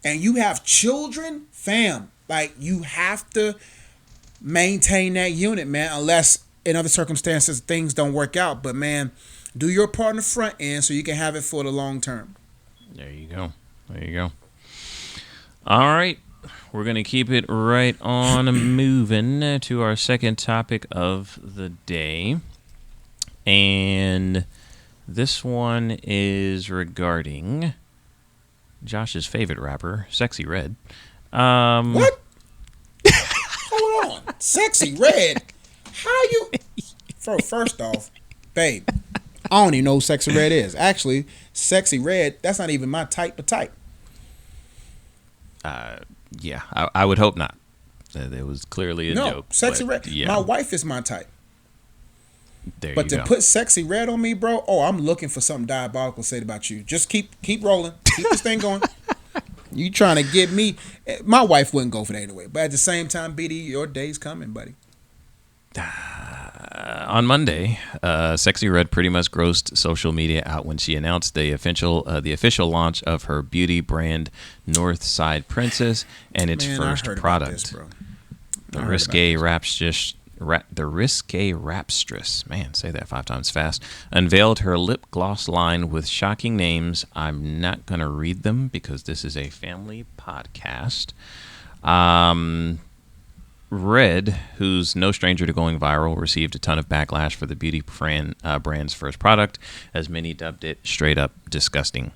B: and you have children, fam, like, you have to maintain that unit, man, unless in other circumstances things don't work out. But man, do your part in the front end so you can have it for the long term.
A: There you go. All right. We're going to keep it right on moving to our second topic of the day. And this one is regarding Josh's favorite rapper, Sexxy Red.
B: What? Hold on. Sexxy Red? How you... First off, babe, I don't even know who Sexxy Red is. Actually, Sexxy Red, that's not even my type of type.
A: Yeah, I would hope not. It was clearly a joke.
B: Sexy Red.
A: Yeah.
B: My wife is my type.
A: But
B: to put Sexxy Red on me, bro, I'm looking for something diabolical to say about you. Just keep rolling. Keep this thing going. You trying to get me. My wife wouldn't go for that anyway. But at the same time, BD, your day's coming, buddy.
A: On Monday, Sexxy Red pretty much grossed social media out when she announced the official launch of her beauty brand, Northside Princess, and its first product. The risque rapstress, man, say that 5 times fast, unveiled her lip gloss line with shocking names. I'm not going to read them because this is a family podcast. Red, who's no stranger to going viral, received a ton of backlash for the beauty brand's first product, as many dubbed it straight up disgusting.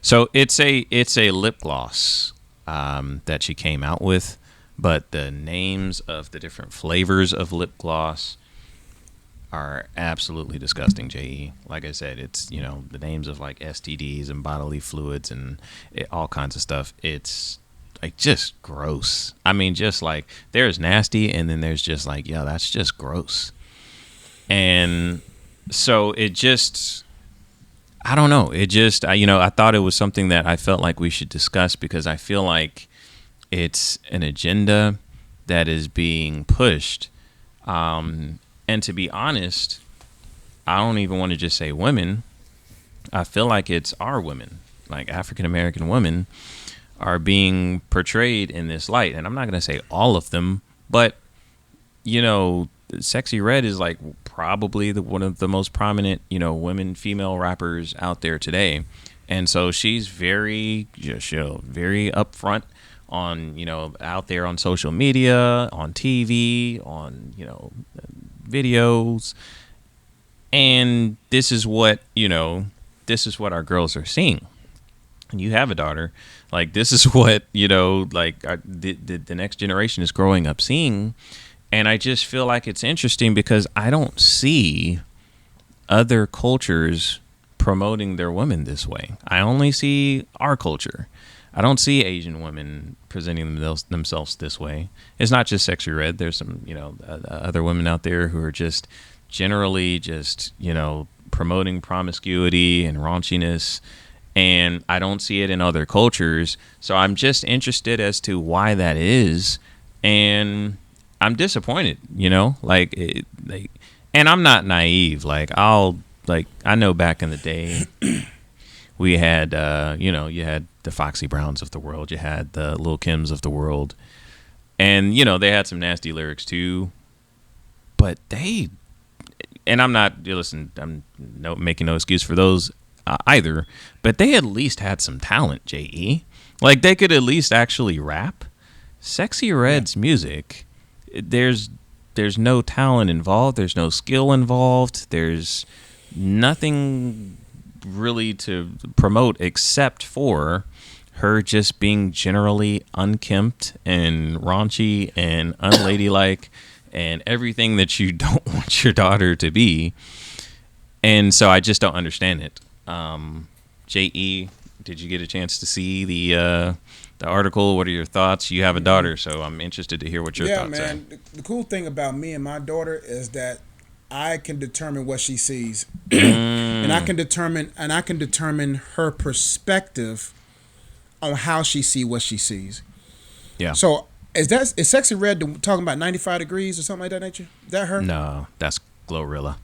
A: So it's a lip gloss that she came out with, but the names of the different flavors of lip gloss are absolutely disgusting, J.E. Like I said, it's, the names of like STDs and bodily fluids and all kinds of stuff. It's like just gross. I mean, just like there's nasty and then there's just like, yeah, that's just gross. And so it just, I don't know. It just, I thought it was something that I felt like we should discuss because I feel like it's an agenda that is being pushed. And to be honest, I don't even want to just say women. I feel like it's our women, like African American women, are being portrayed in this light. And I'm not going to say all of them, but, Sexxy Red is like probably one of the most prominent, female rappers out there today. And so she's very upfront on, out there on social media, on TV, on, videos. And this is what our girls are seeing. And you have a daughter, like this is what, the next generation is growing up seeing. And I just feel like it's interesting because I don't see other cultures promoting their women this way. I only see our culture. I don't see Asian women presenting themselves this way. It's not just Sexxy Red. There's some, other women out there who are just generally just, promoting promiscuity and raunchiness. and I don't see it in other cultures. So I'm just interested as to why that is, and I'm disappointed. And I'm not naive. I know back in the day we had, you had the Foxy Browns of the world, you had the Lil Kims of the world, and they had some nasty lyrics too. But I'm making no excuse for those either, but they at least had some talent, J.E. Like, they could at least actually rap. Sexxy Red's music, there's no talent involved, there's no skill involved, there's nothing really to promote except for her just being generally unkempt and raunchy and unladylike and everything that you don't want your daughter to be. And so I just don't understand it. J.E., did you get a chance to see the article? What are your thoughts? You have a daughter, so I'm interested to hear what your thoughts are.
B: The cool thing about me and my daughter is that I can determine what she sees, and I can determine her perspective on how she see what she sees.
A: Yeah.
B: So is Sexxy Red talking about 95 degrees or something like that nature? Is that her?
A: No, that's Glorilla.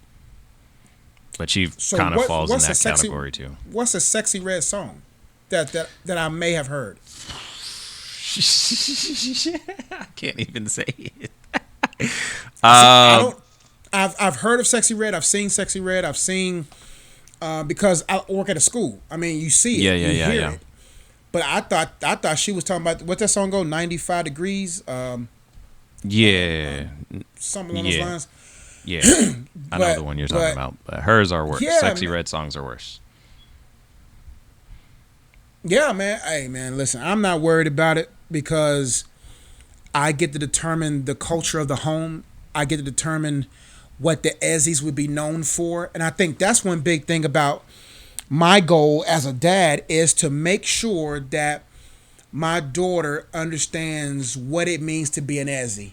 A: But she kind of falls in that category too.
B: What's a Sexxy Red song that I may have heard?
A: I can't even say it.
B: I've heard of Sexxy Red. I've seen Sexxy Red. I've seen because I work at a school. I mean, you see it, you hear it. But I thought she was talking about, what's that song go? 95 degrees. Something along those lines.
A: Yeah, I know the one you're talking about. But hers are worse. Sexxy Red songs are worse.
B: Yeah, man. Hey, man, listen, I'm not worried about it because I get to determine the culture of the home. I get to determine what the Ezzies would be known for. And I think that's one big thing about my goal as a dad is to make sure that my daughter understands what it means to be an Ezzie.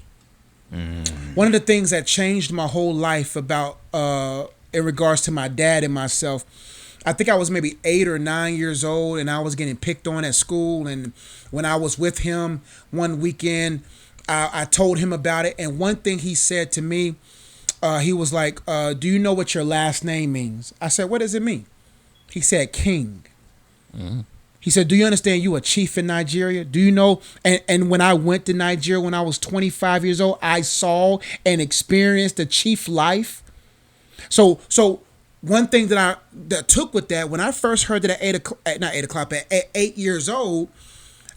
B: One of the things that changed my whole life about in regards to my dad and myself, I think I was maybe 8 or 9 years old and I was getting picked on at school. And when I was with him one weekend, I told him about it. And one thing he said to me, he was like, do you know what your last name means? I said, what does it mean? He said, King. He said, do you understand you a chief in Nigeria? Do you know? And when I went to Nigeria when I was 25 years old, I saw and experienced the chief life. So one thing that took with that, when I first heard that at 8 years old,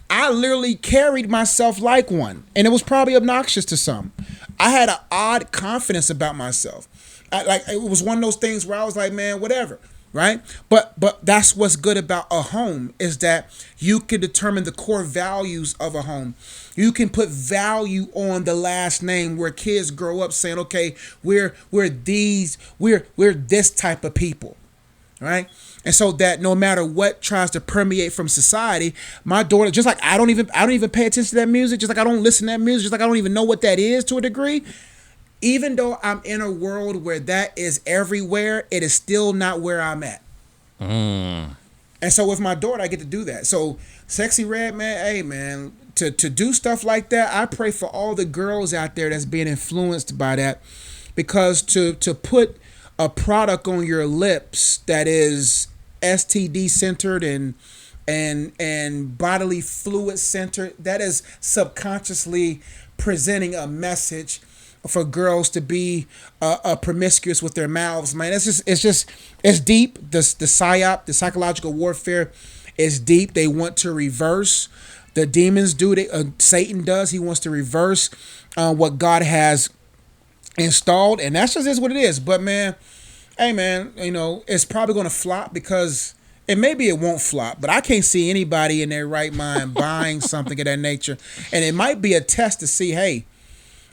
B: I literally carried myself like one. And it was probably obnoxious to some. I had an odd confidence about myself. It was one of those things where I was like, man, whatever. Right? But that's what's good about a home is that you can determine the core values of a home. You can put value on the last name where kids grow up saying, okay, we're this type of people. Right? And so that no matter what tries to permeate from society, my daughter, just like I don't even pay attention to that music, just like I don't listen to that music, just like I don't even know what that is to a degree. Even though I'm in a world where that is everywhere, it is still not where I'm at. And so with my daughter, I get to do that. So Sexxy Red, man, hey, man, to do stuff like that, I pray for all the girls out there that's being influenced by that. Because to put a product on your lips that is STD centered and bodily fluid centered, that is subconsciously presenting a message for girls to be promiscuous with their mouths, man. It's deep. The psyop, the psychological warfare is deep. They want to reverse. The demons do. Satan does. He wants to reverse what God has installed, and that's just is what it is. But man, hey man, it's probably going to flop because. And maybe it won't flop, but I can't see anybody in their right mind buying something of that nature. And it might be a test to see, hey,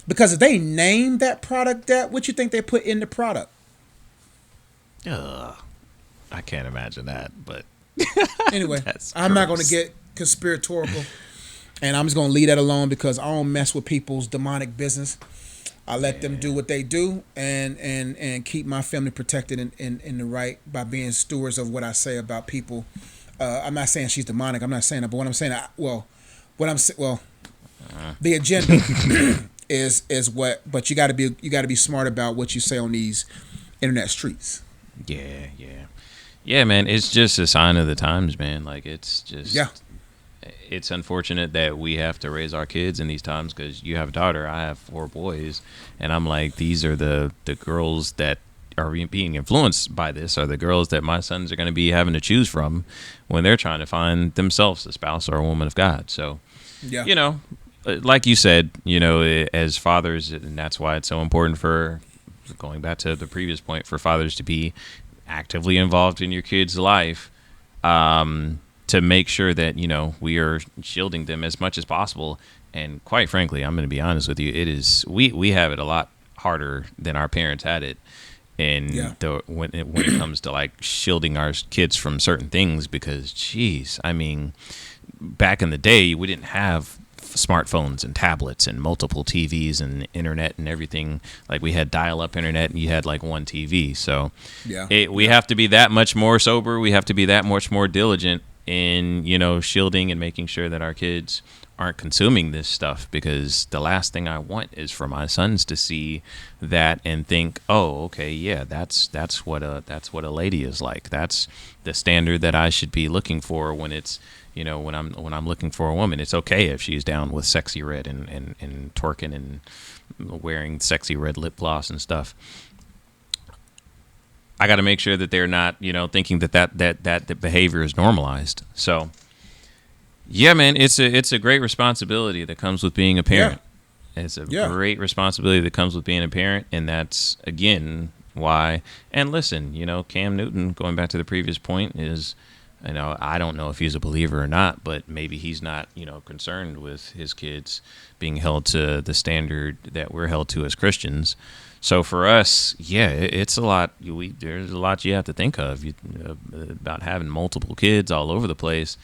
B: because if they name that product that, what you think they put in the product?
A: I can't imagine that, but
B: anyway, I'm not going to get conspiratorial, and I'm just going to leave that alone because I don't mess with people's demonic business. I let them do what they do and keep my family protected in the right by being stewards of what I say about people I'm not saying she's demonic. I'm not saying that. But what I'm saying, the agenda is what. But you got to be smart about what you say on these internet streets.
A: Yeah, man. It's just a sign of the times, man. Like it's just
B: Yeah.
A: It's unfortunate that we have to raise our kids in these times because you have a daughter, I have 4 boys, and I'm like, these are the girls that are being influenced by this, are the girls that my sons are going to be having to choose from when they're trying to find themselves a spouse or a woman of God. So,
B: Yeah.
A: you know, like you said, you know, as fathers, and that's why it's so important for, going back to the previous point, for fathers to be actively involved in your kid's life, to make sure that, you know, we are shielding them as much as possible. And quite frankly, I'm going to be honest with you, it is, we have it a lot harder than our parents had it. And
B: Yeah.
A: when it comes to like shielding our kids from certain things, because geez, I mean, back in the day, we didn't have smartphones and tablets and multiple TVs and internet and everything. Like we had dial-up internet and you had like one TV. So we have to be that much more sober. We have to be that much more diligent in, you know, shielding and making sure that our kids aren't consuming this stuff, because the last thing I want is for my sons to see that and think, oh, okay, yeah, that's what a lady is like. That's the standard that I should be looking for when it's, you know, when I'm looking for a woman. It's okay if she's down with Sexxy Red and twerking and wearing Sexxy Red lip gloss and stuff. I got to make sure that they're not, you know, thinking that the behavior is normalized. So, yeah, man, it's a great responsibility that comes with being a parent. Yeah. It's a great responsibility that comes with being a parent, and that's again why. And listen, you know, Cam Newton, going back to the previous point, is, you know, I don't know if he's a believer or not, but maybe he's not, you know, concerned with his kids being held to the standard that we're held to as Christians. So for us, yeah, it's a lot. There's a lot you have to think of about having multiple kids all over the place.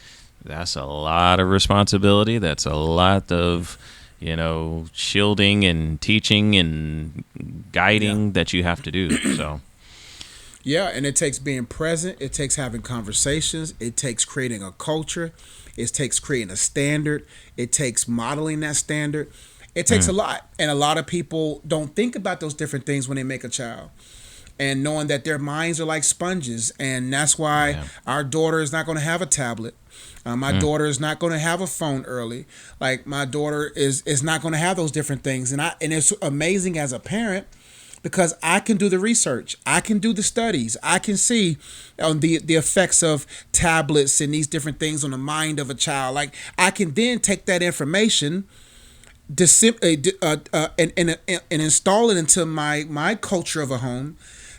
A: That's a lot of responsibility. That's a lot of, you know, shielding and teaching and guiding that you have to do. So.
B: Yeah, and it takes being present. It takes having conversations. It takes creating a culture. It takes creating a standard. It takes modeling that standard. It takes a lot. And a lot of people don't think about those different things when they make a child. And knowing that their minds are like sponges. And that's why our daughter is not going to have a tablet. My daughter is not going to have a phone early. Like my daughter is not going to have those different things. And it's amazing as a parent, because I can do the research, I can do the studies, I can see the effects of tablets and these different things on the mind of a child. Like I can then take that information and install it into my culture of a home,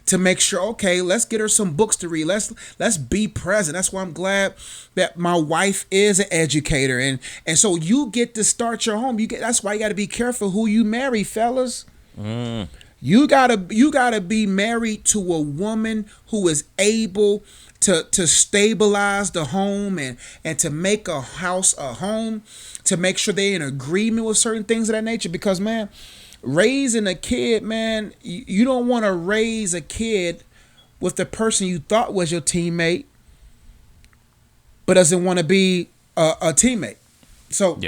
B: to make sure, okay, let's get her some books to read. Let's be present. That's why I'm glad that my wife is an educator, and so you get to start your home. That's why you got to be careful who you marry, fellas. You gotta be married to a woman who is able to stabilize the home and to make a house a home, to make sure they're in agreement with certain things of that nature. Because, man, raising a kid, man, you don't want to raise a kid with the person you thought was your teammate, but doesn't want to be a teammate. So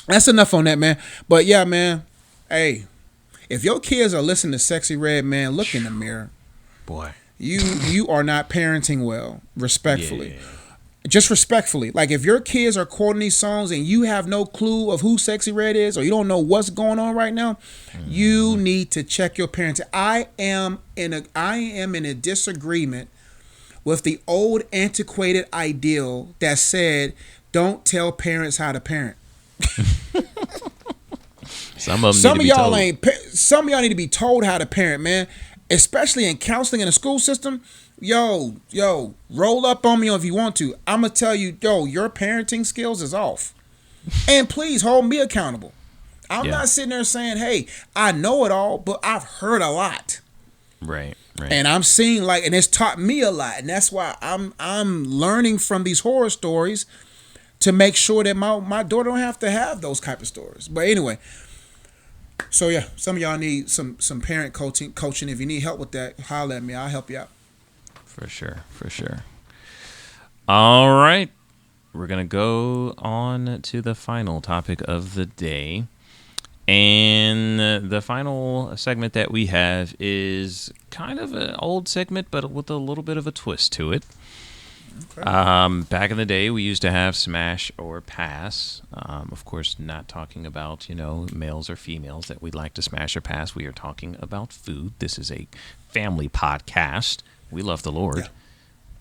B: that's enough on that, man. But yeah, man, hey, if your kids are listening to Sexxy Red, man, look in the mirror.
A: Boy,
B: you are not parenting well. Respectfully. Just respectfully. Like if your kids are quoting these songs and you have no clue of who Sexxy Red is, or you don't know what's going on right now, you need to check your parenting. I am in a disagreement with the old antiquated ideal that said, don't tell parents how to parent. Some of y'all need to be told how to parent, man. Especially in counseling in the school system. Yo, roll up on me if you want to. I'm gonna tell you, your parenting skills is off. And please hold me accountable. I'm not sitting there saying, hey, I know it all, but I've heard a lot.
A: Right.
B: And I'm seeing and it's taught me a lot. And that's why I'm learning from these horror stories to make sure that my daughter don't have to have those type of stories. But anyway, so yeah, some of y'all need some parent coaching. If you need help with that, holler at me. I'll help you out.
A: For sure. All right. We're going to go on to the final topic of the day. And the final segment that we have is kind of an old segment, but with a little bit of a twist to it. Okay. Back in the day, we used to have smash or pass. Of course, not talking about, males or females that we'd like to smash or pass. We are talking about food. This is a family podcast. We love the Lord. Yeah.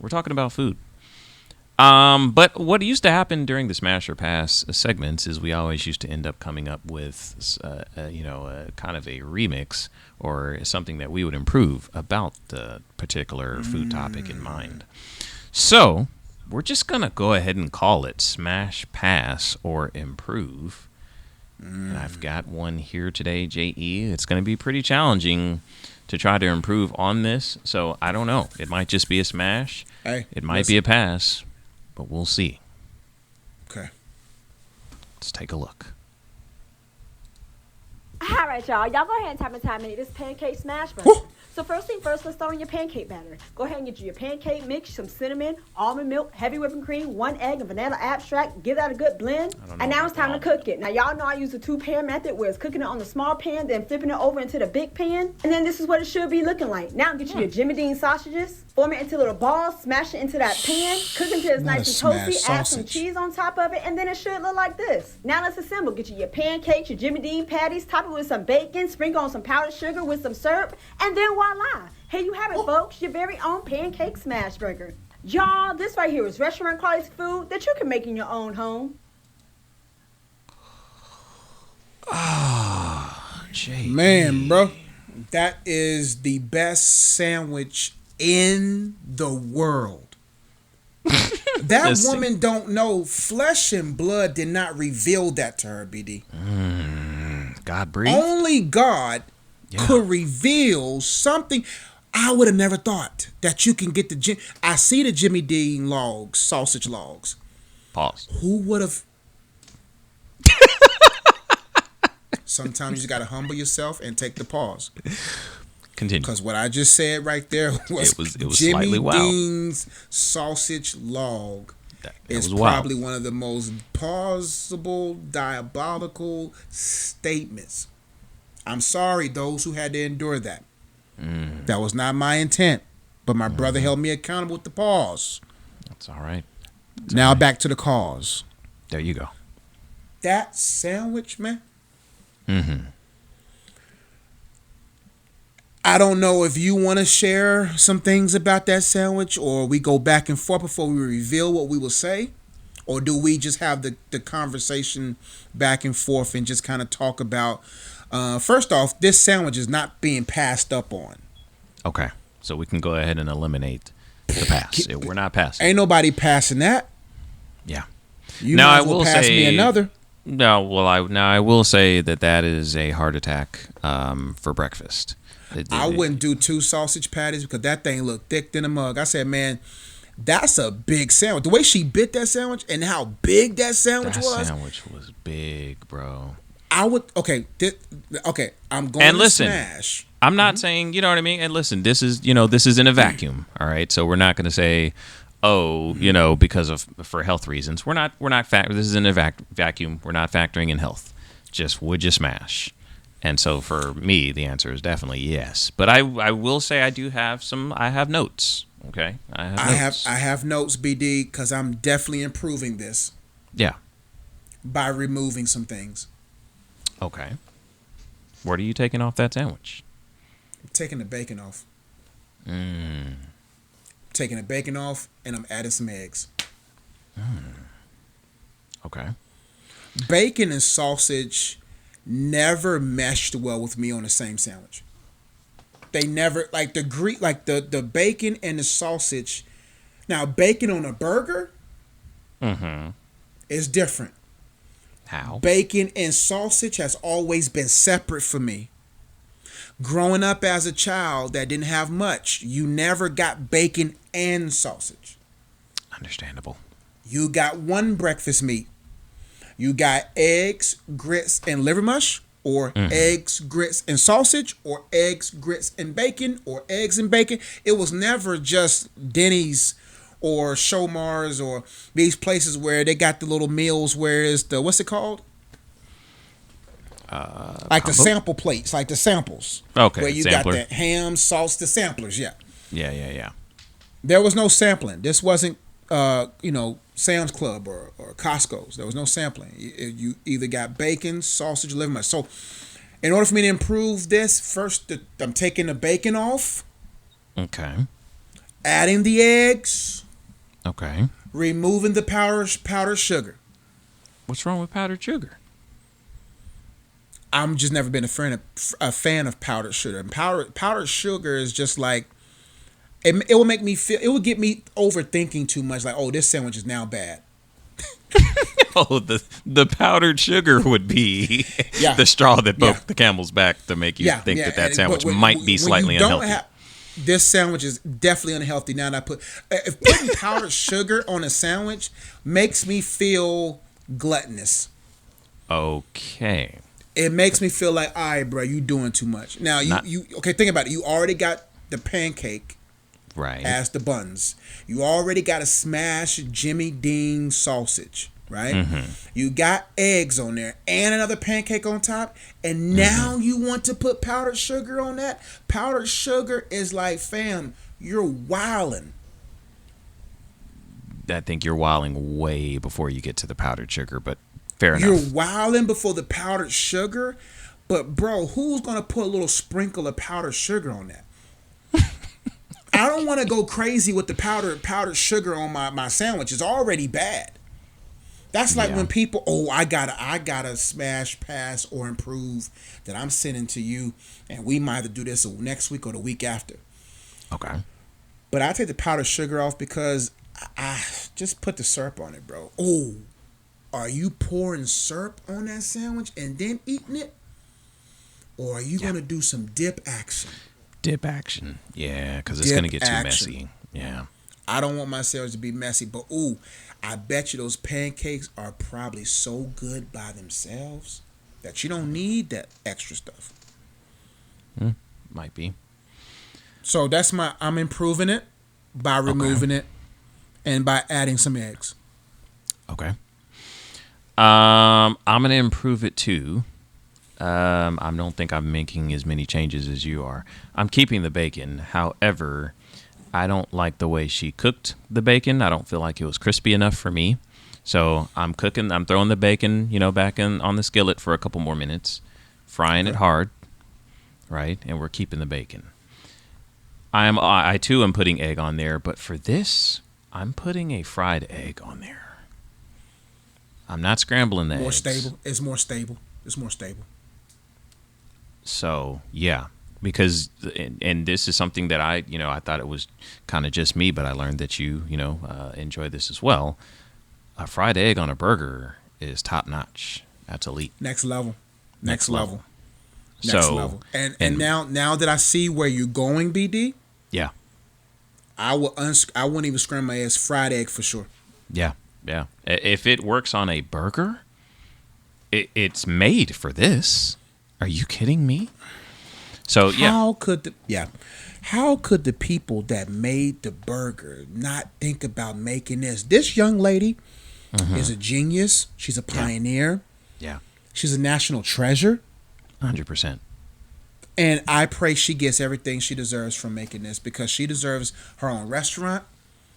A: We're talking about food. But what used to happen during the smash or pass segments is we always used to end up coming up with, kind of a remix or something that we would improve about the particular food topic in mind. So we're just going to go ahead and call it smash, pass, or improve. And I've got one here today, J.E. It's going to be pretty challenging to try to improve on this. So I don't know. It might just be a smash. It might be a pass. But we'll see.
B: Okay.
A: Let's take a look.
C: All right, y'all. Y'all go ahead and type in time and eat this pancake smash burger. So first thing first, let's start on your pancake batter. Go ahead and get your pancake mix, some cinnamon, almond milk, heavy whipping cream, 1 egg, and vanilla extract. Give that a good blend. And now it's time to cook it. Now, y'all know I use the 2-pan method where it's cooking it on the small pan, then flipping it over into the big pan. And then this is what it should be looking like. Now get you your Jimmy Dean sausages, form it into little balls, smash it into that pan, cook until it's nice and toasty, add some cheese on top of it, and then it should look like this. Now let's assemble. Get you your pancakes, your Jimmy Dean patties, top it with some bacon, sprinkle on some powdered sugar with some syrup, and then voila. Here you have it, folks, your very own pancake smash burger. Y'all, this right here is restaurant quality food that you can make in your own home.
A: Ah,
B: man, bro, that is the best sandwich in the world. That woman don't know. Flesh and blood did not reveal that to her, BD.
A: God breathed.
B: Only God could reveal something. I would have never thought that you can get I see the Jimmy Dean logs, sausage logs.
A: Pause.
B: Who would have? Sometimes you just got to humble yourself and take the pause.
A: Continue.
B: Because what I just said right there was,
A: it was
B: Jimmy
A: slightly wild.
B: Dean's sausage log is probably one of the most plausible, diabolical statements. I'm sorry, those who had to endure that. That was not my intent, but my brother held me accountable with the pause.
A: That's all right.
B: Now back to the cause.
A: There you go.
B: That sandwich, man. I don't know if you want to share some things about that sandwich, or we go back and forth before we reveal what we will say, or do we just have the conversation back and forth and just kind of talk about, first off, this sandwich is not being passed up on.
A: Okay, so we can go ahead and eliminate the pass. We're not passing.
B: Ain't nobody passing that.
A: Yeah.
B: You now might as well pass me another.
A: No, well, I will say that is a heart attack for breakfast.
B: I wouldn't do 2 sausage patties because that thing looked thick than a mug. I said, man, that's a big sandwich. The way she bit that sandwich and how big that sandwich was.
A: That sandwich was big, bro.
B: I would, I'm going to smash.
A: I'm not saying, you know what I mean? And listen, this is in a vacuum, all right? So we're not going to say, because for health reasons. This is in a vacuum. We're not factoring in health. Just would you smash? And so for me, the answer is definitely yes. But I will say I have notes. Okay, I
B: have notes, BD, because I'm definitely improving this.
A: Yeah.
B: By removing some things.
A: Okay. What are you taking off that sandwich?
B: I'm taking the bacon off. Taking the bacon off, and I'm adding some eggs.
A: Okay.
B: Bacon and sausage never meshed well with me on the same sandwich. They never, like the bacon and the sausage. Now, bacon on a burger is different.
A: How?
B: Bacon and sausage has always been separate for me. Growing up as a child that didn't have much, you never got bacon and sausage.
A: Understandable.
B: You got one breakfast meat. You got eggs, grits, and liver mush, or eggs, grits, and sausage, or eggs, grits, and bacon, or eggs and bacon. It was never just Denny's or Showmars or these places where they got the little meals where it's the, what's it called? Like the sample plates, like the samples.
A: Okay,
B: where you
A: sampler.
B: got the ham, sauce, the samplers. Yeah.
A: Yeah.
B: There was no sampling. This wasn't, Sam's Club or Costco's. There was no sampling. You either got bacon, sausage, liver mush. So, in order for me to improve this, first I'm taking the bacon off.
A: Okay.
B: Adding the eggs.
A: Okay.
B: Removing the powdered sugar.
A: What's wrong with powdered sugar?
B: I'm just never been a fan of powdered sugar. And powdered sugar is just like, it will make me feel, it will get me overthinking too much. Like, oh, this sandwich is now bad.
A: Oh, the powdered sugar would be the straw that broke the camel's back to make you think that sandwich might be slightly unhealthy.
B: This sandwich is definitely unhealthy. Now that if putting powdered sugar on a sandwich makes me feel gluttonous.
A: Okay.
B: It makes me feel like, all right, bro, you doing too much. Now you okay? Think about it. You already got the pancake,
A: right,
B: as the buns. You already got a smashed Jimmy Dean sausage, right? Mm-hmm. You got eggs on there and another pancake on top, and now you want to put powdered sugar on that. Powdered sugar is like, fam, you're wilding.
A: I think you're wilding way before you get to the powdered sugar, but. Fair enough.
B: You're wilding before the powdered sugar, but bro, who's gonna put a little sprinkle of powdered sugar on that? I don't want to go crazy with the powdered sugar on my sandwich. It's already bad. That's like when people, I gotta smash, pass, or improve that I'm sending to you, and we might either do this next week or the week after.
A: Okay.
B: But I take the powdered sugar off because I just put the syrup on it, bro. Oh. Are you pouring syrup on that sandwich and then eating it? Or are you going to do some dip action?
A: Dip action. Yeah, because it's going to get too messy. Yeah.
B: I don't want my sandwich to be messy, but I bet you those pancakes are probably so good by themselves that you don't need that extra stuff.
A: Might be.
B: So I'm improving it by removing it and by adding some eggs.
A: Okay. I'm going to improve it too. I don't think I'm making as many changes as you are. I'm keeping the bacon. However, I don't like the way she cooked the bacon. I don't feel like it was crispy enough for me. So I'm throwing the bacon, back on the skillet for a couple more minutes, frying it hard, right? And we're keeping the bacon. I too am putting egg on there, but for this, I'm putting a fried egg on there. I'm not scrambling the eggs.
B: It's more stable. It's more stable.
A: So, yeah. Because, and this is something that I thought it was kind of just me, but I learned that you enjoy this as well. A fried egg on a burger is top notch. That's elite.
B: Next level. Next level. And now that I see where you're going, BD.
A: Yeah.
B: I wouldn't even scramble my eggs. Fried egg for sure.
A: Yeah. Yeah. If it works on a burger, it's made for this. Are you kidding me? So, yeah.
B: How could the people that made the burger not think about making this? This young lady is a genius. She's a pioneer.
A: Yeah.
B: She's a national treasure.
A: 100%.
B: And I pray she gets everything she deserves from making this, because she deserves her own restaurant.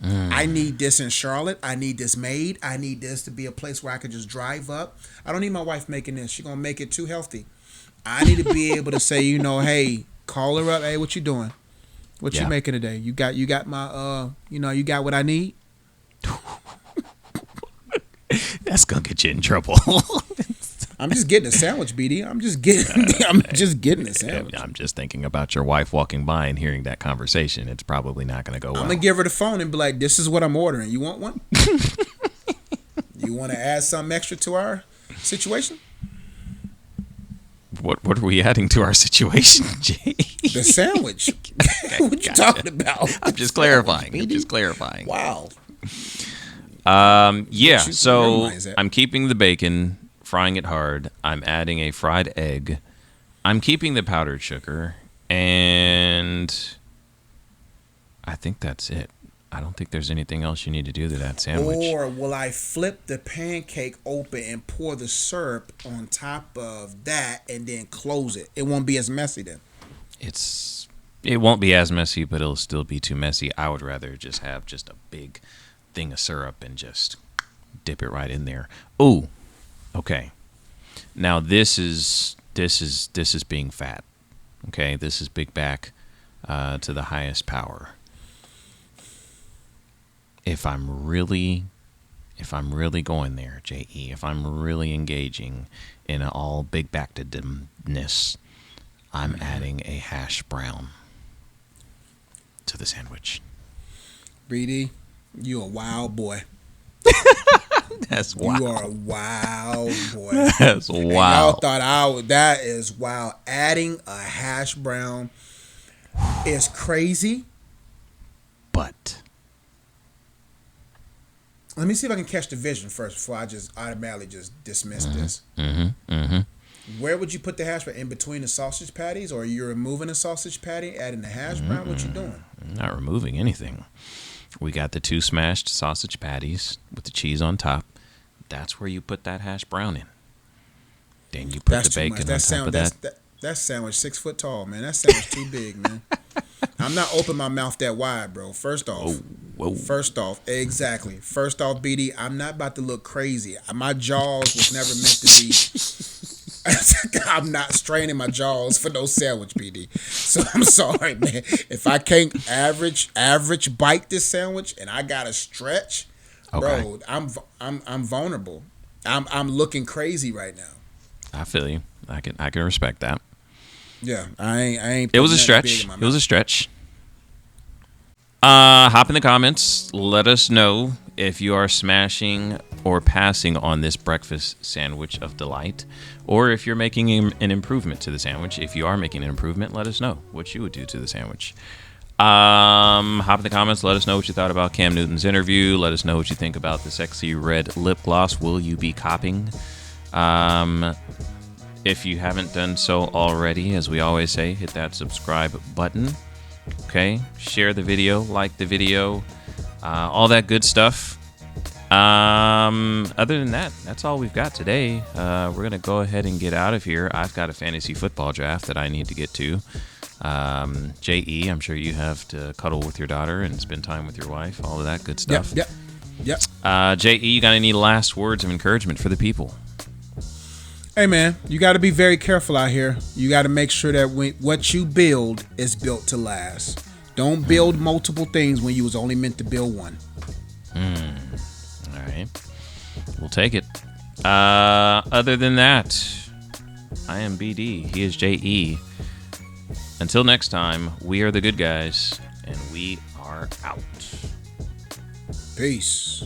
B: I need this in Charlotte. I need this made. I need this to be a place where I can just drive up. I don't need my wife making this. She's going to make it too healthy. I need to be able to say, hey, call her up. Hey, what you doing? What you making today? You got my, you got what I need?
A: That's going to get you in trouble.
B: I'm just getting a sandwich, BD. I'm just getting a sandwich.
A: I'm just thinking about your wife walking by and hearing that conversation. It's probably not going to go well.
B: I'm going to give her the phone and be like, this is what I'm ordering. You want one? You want to add something extra to our situation?
A: What are we adding to our situation, Jay?
B: The sandwich. Okay, what you talking about?
A: I'm just clarifying.
B: Wow.
A: Yeah, so I'm keeping the bacon, frying it hard. I'm adding a fried egg. I'm keeping the powdered sugar, and I think that's it. I don't think there's anything else you need to do to that sandwich.
B: Or will I flip the pancake open and pour the syrup on top of that and then close it? It won't be as messy then.
A: It won't be as messy, but it'll still be too messy. I would rather just have just a big thing of syrup and just dip it right in there. Ooh, okay. Now this is being fat. Okay, this is big back to the highest power. If I'm really going there, JE, if I'm really engaging in an all big backed-ness, I'm adding a hash brown to the sandwich.
B: BD, you a wild boy.
A: That's wild.
B: You are a wild boy.
A: That's
B: And
A: wild.
B: y'all thought that is wild. Adding a hash brown is crazy.
A: But
B: Let me see if I can catch the vision first before I just automatically just dismiss this. Where would you put the hash brown? In between the sausage patties, or you're removing the sausage patty, adding the hash brown? What you doing?
A: I'm not removing anything. We got the 2 smashed sausage patties with the cheese on top. That's where you put that hash brown in. Then you put
B: That's
A: the
B: too
A: bacon
B: much.
A: on top of that.
B: That sandwich 6 foot tall, man. That sandwich too big, man. I'm not opening my mouth that wide, bro. First off, exactly. First off, BD, I'm not about to look crazy. My jaws was never meant to be. I'm not straining my jaws for no sandwich, BD. So I'm sorry, man. If I can't average bite this sandwich and I gotta stretch, bro, I'm vulnerable. I'm looking crazy right now.
A: I feel you. I can respect that.
B: Yeah, I ain't.
A: It was a
B: putting that big
A: stretch.
B: in my
A: It was a
B: mouth.
A: stretch. Hop in the comments. Let us know if you are smashing or passing on this breakfast sandwich of delight, or if you're making an improvement to the sandwich. If you are making an improvement, let us know what you would do to the sandwich. Hop in the comments. Let us know what you thought about Cam Newton's interview. Let us know what you think about the Sexxy Red lip gloss. Will you be copying? If you haven't done so already, as we always say, hit that subscribe button. Okay, share the video, like the video, all that good stuff. Other than that, that's all we've got today. We're gonna go ahead and get out of here. I've got a fantasy football draft that I need to get to. JE, I'm sure you have to cuddle with your daughter and spend time with your wife, all of that good stuff.
B: Yep.
A: JE, you got any last words of encouragement for the people?
B: Hey, man, you got to be very careful out here. You got to make sure that what you build is built to last. Don't build multiple things when you was only meant to build one.
A: All right. We'll take it. Other than that, I am BD. He is JE. Until next time, we are the good guys, and we are out.
B: Peace.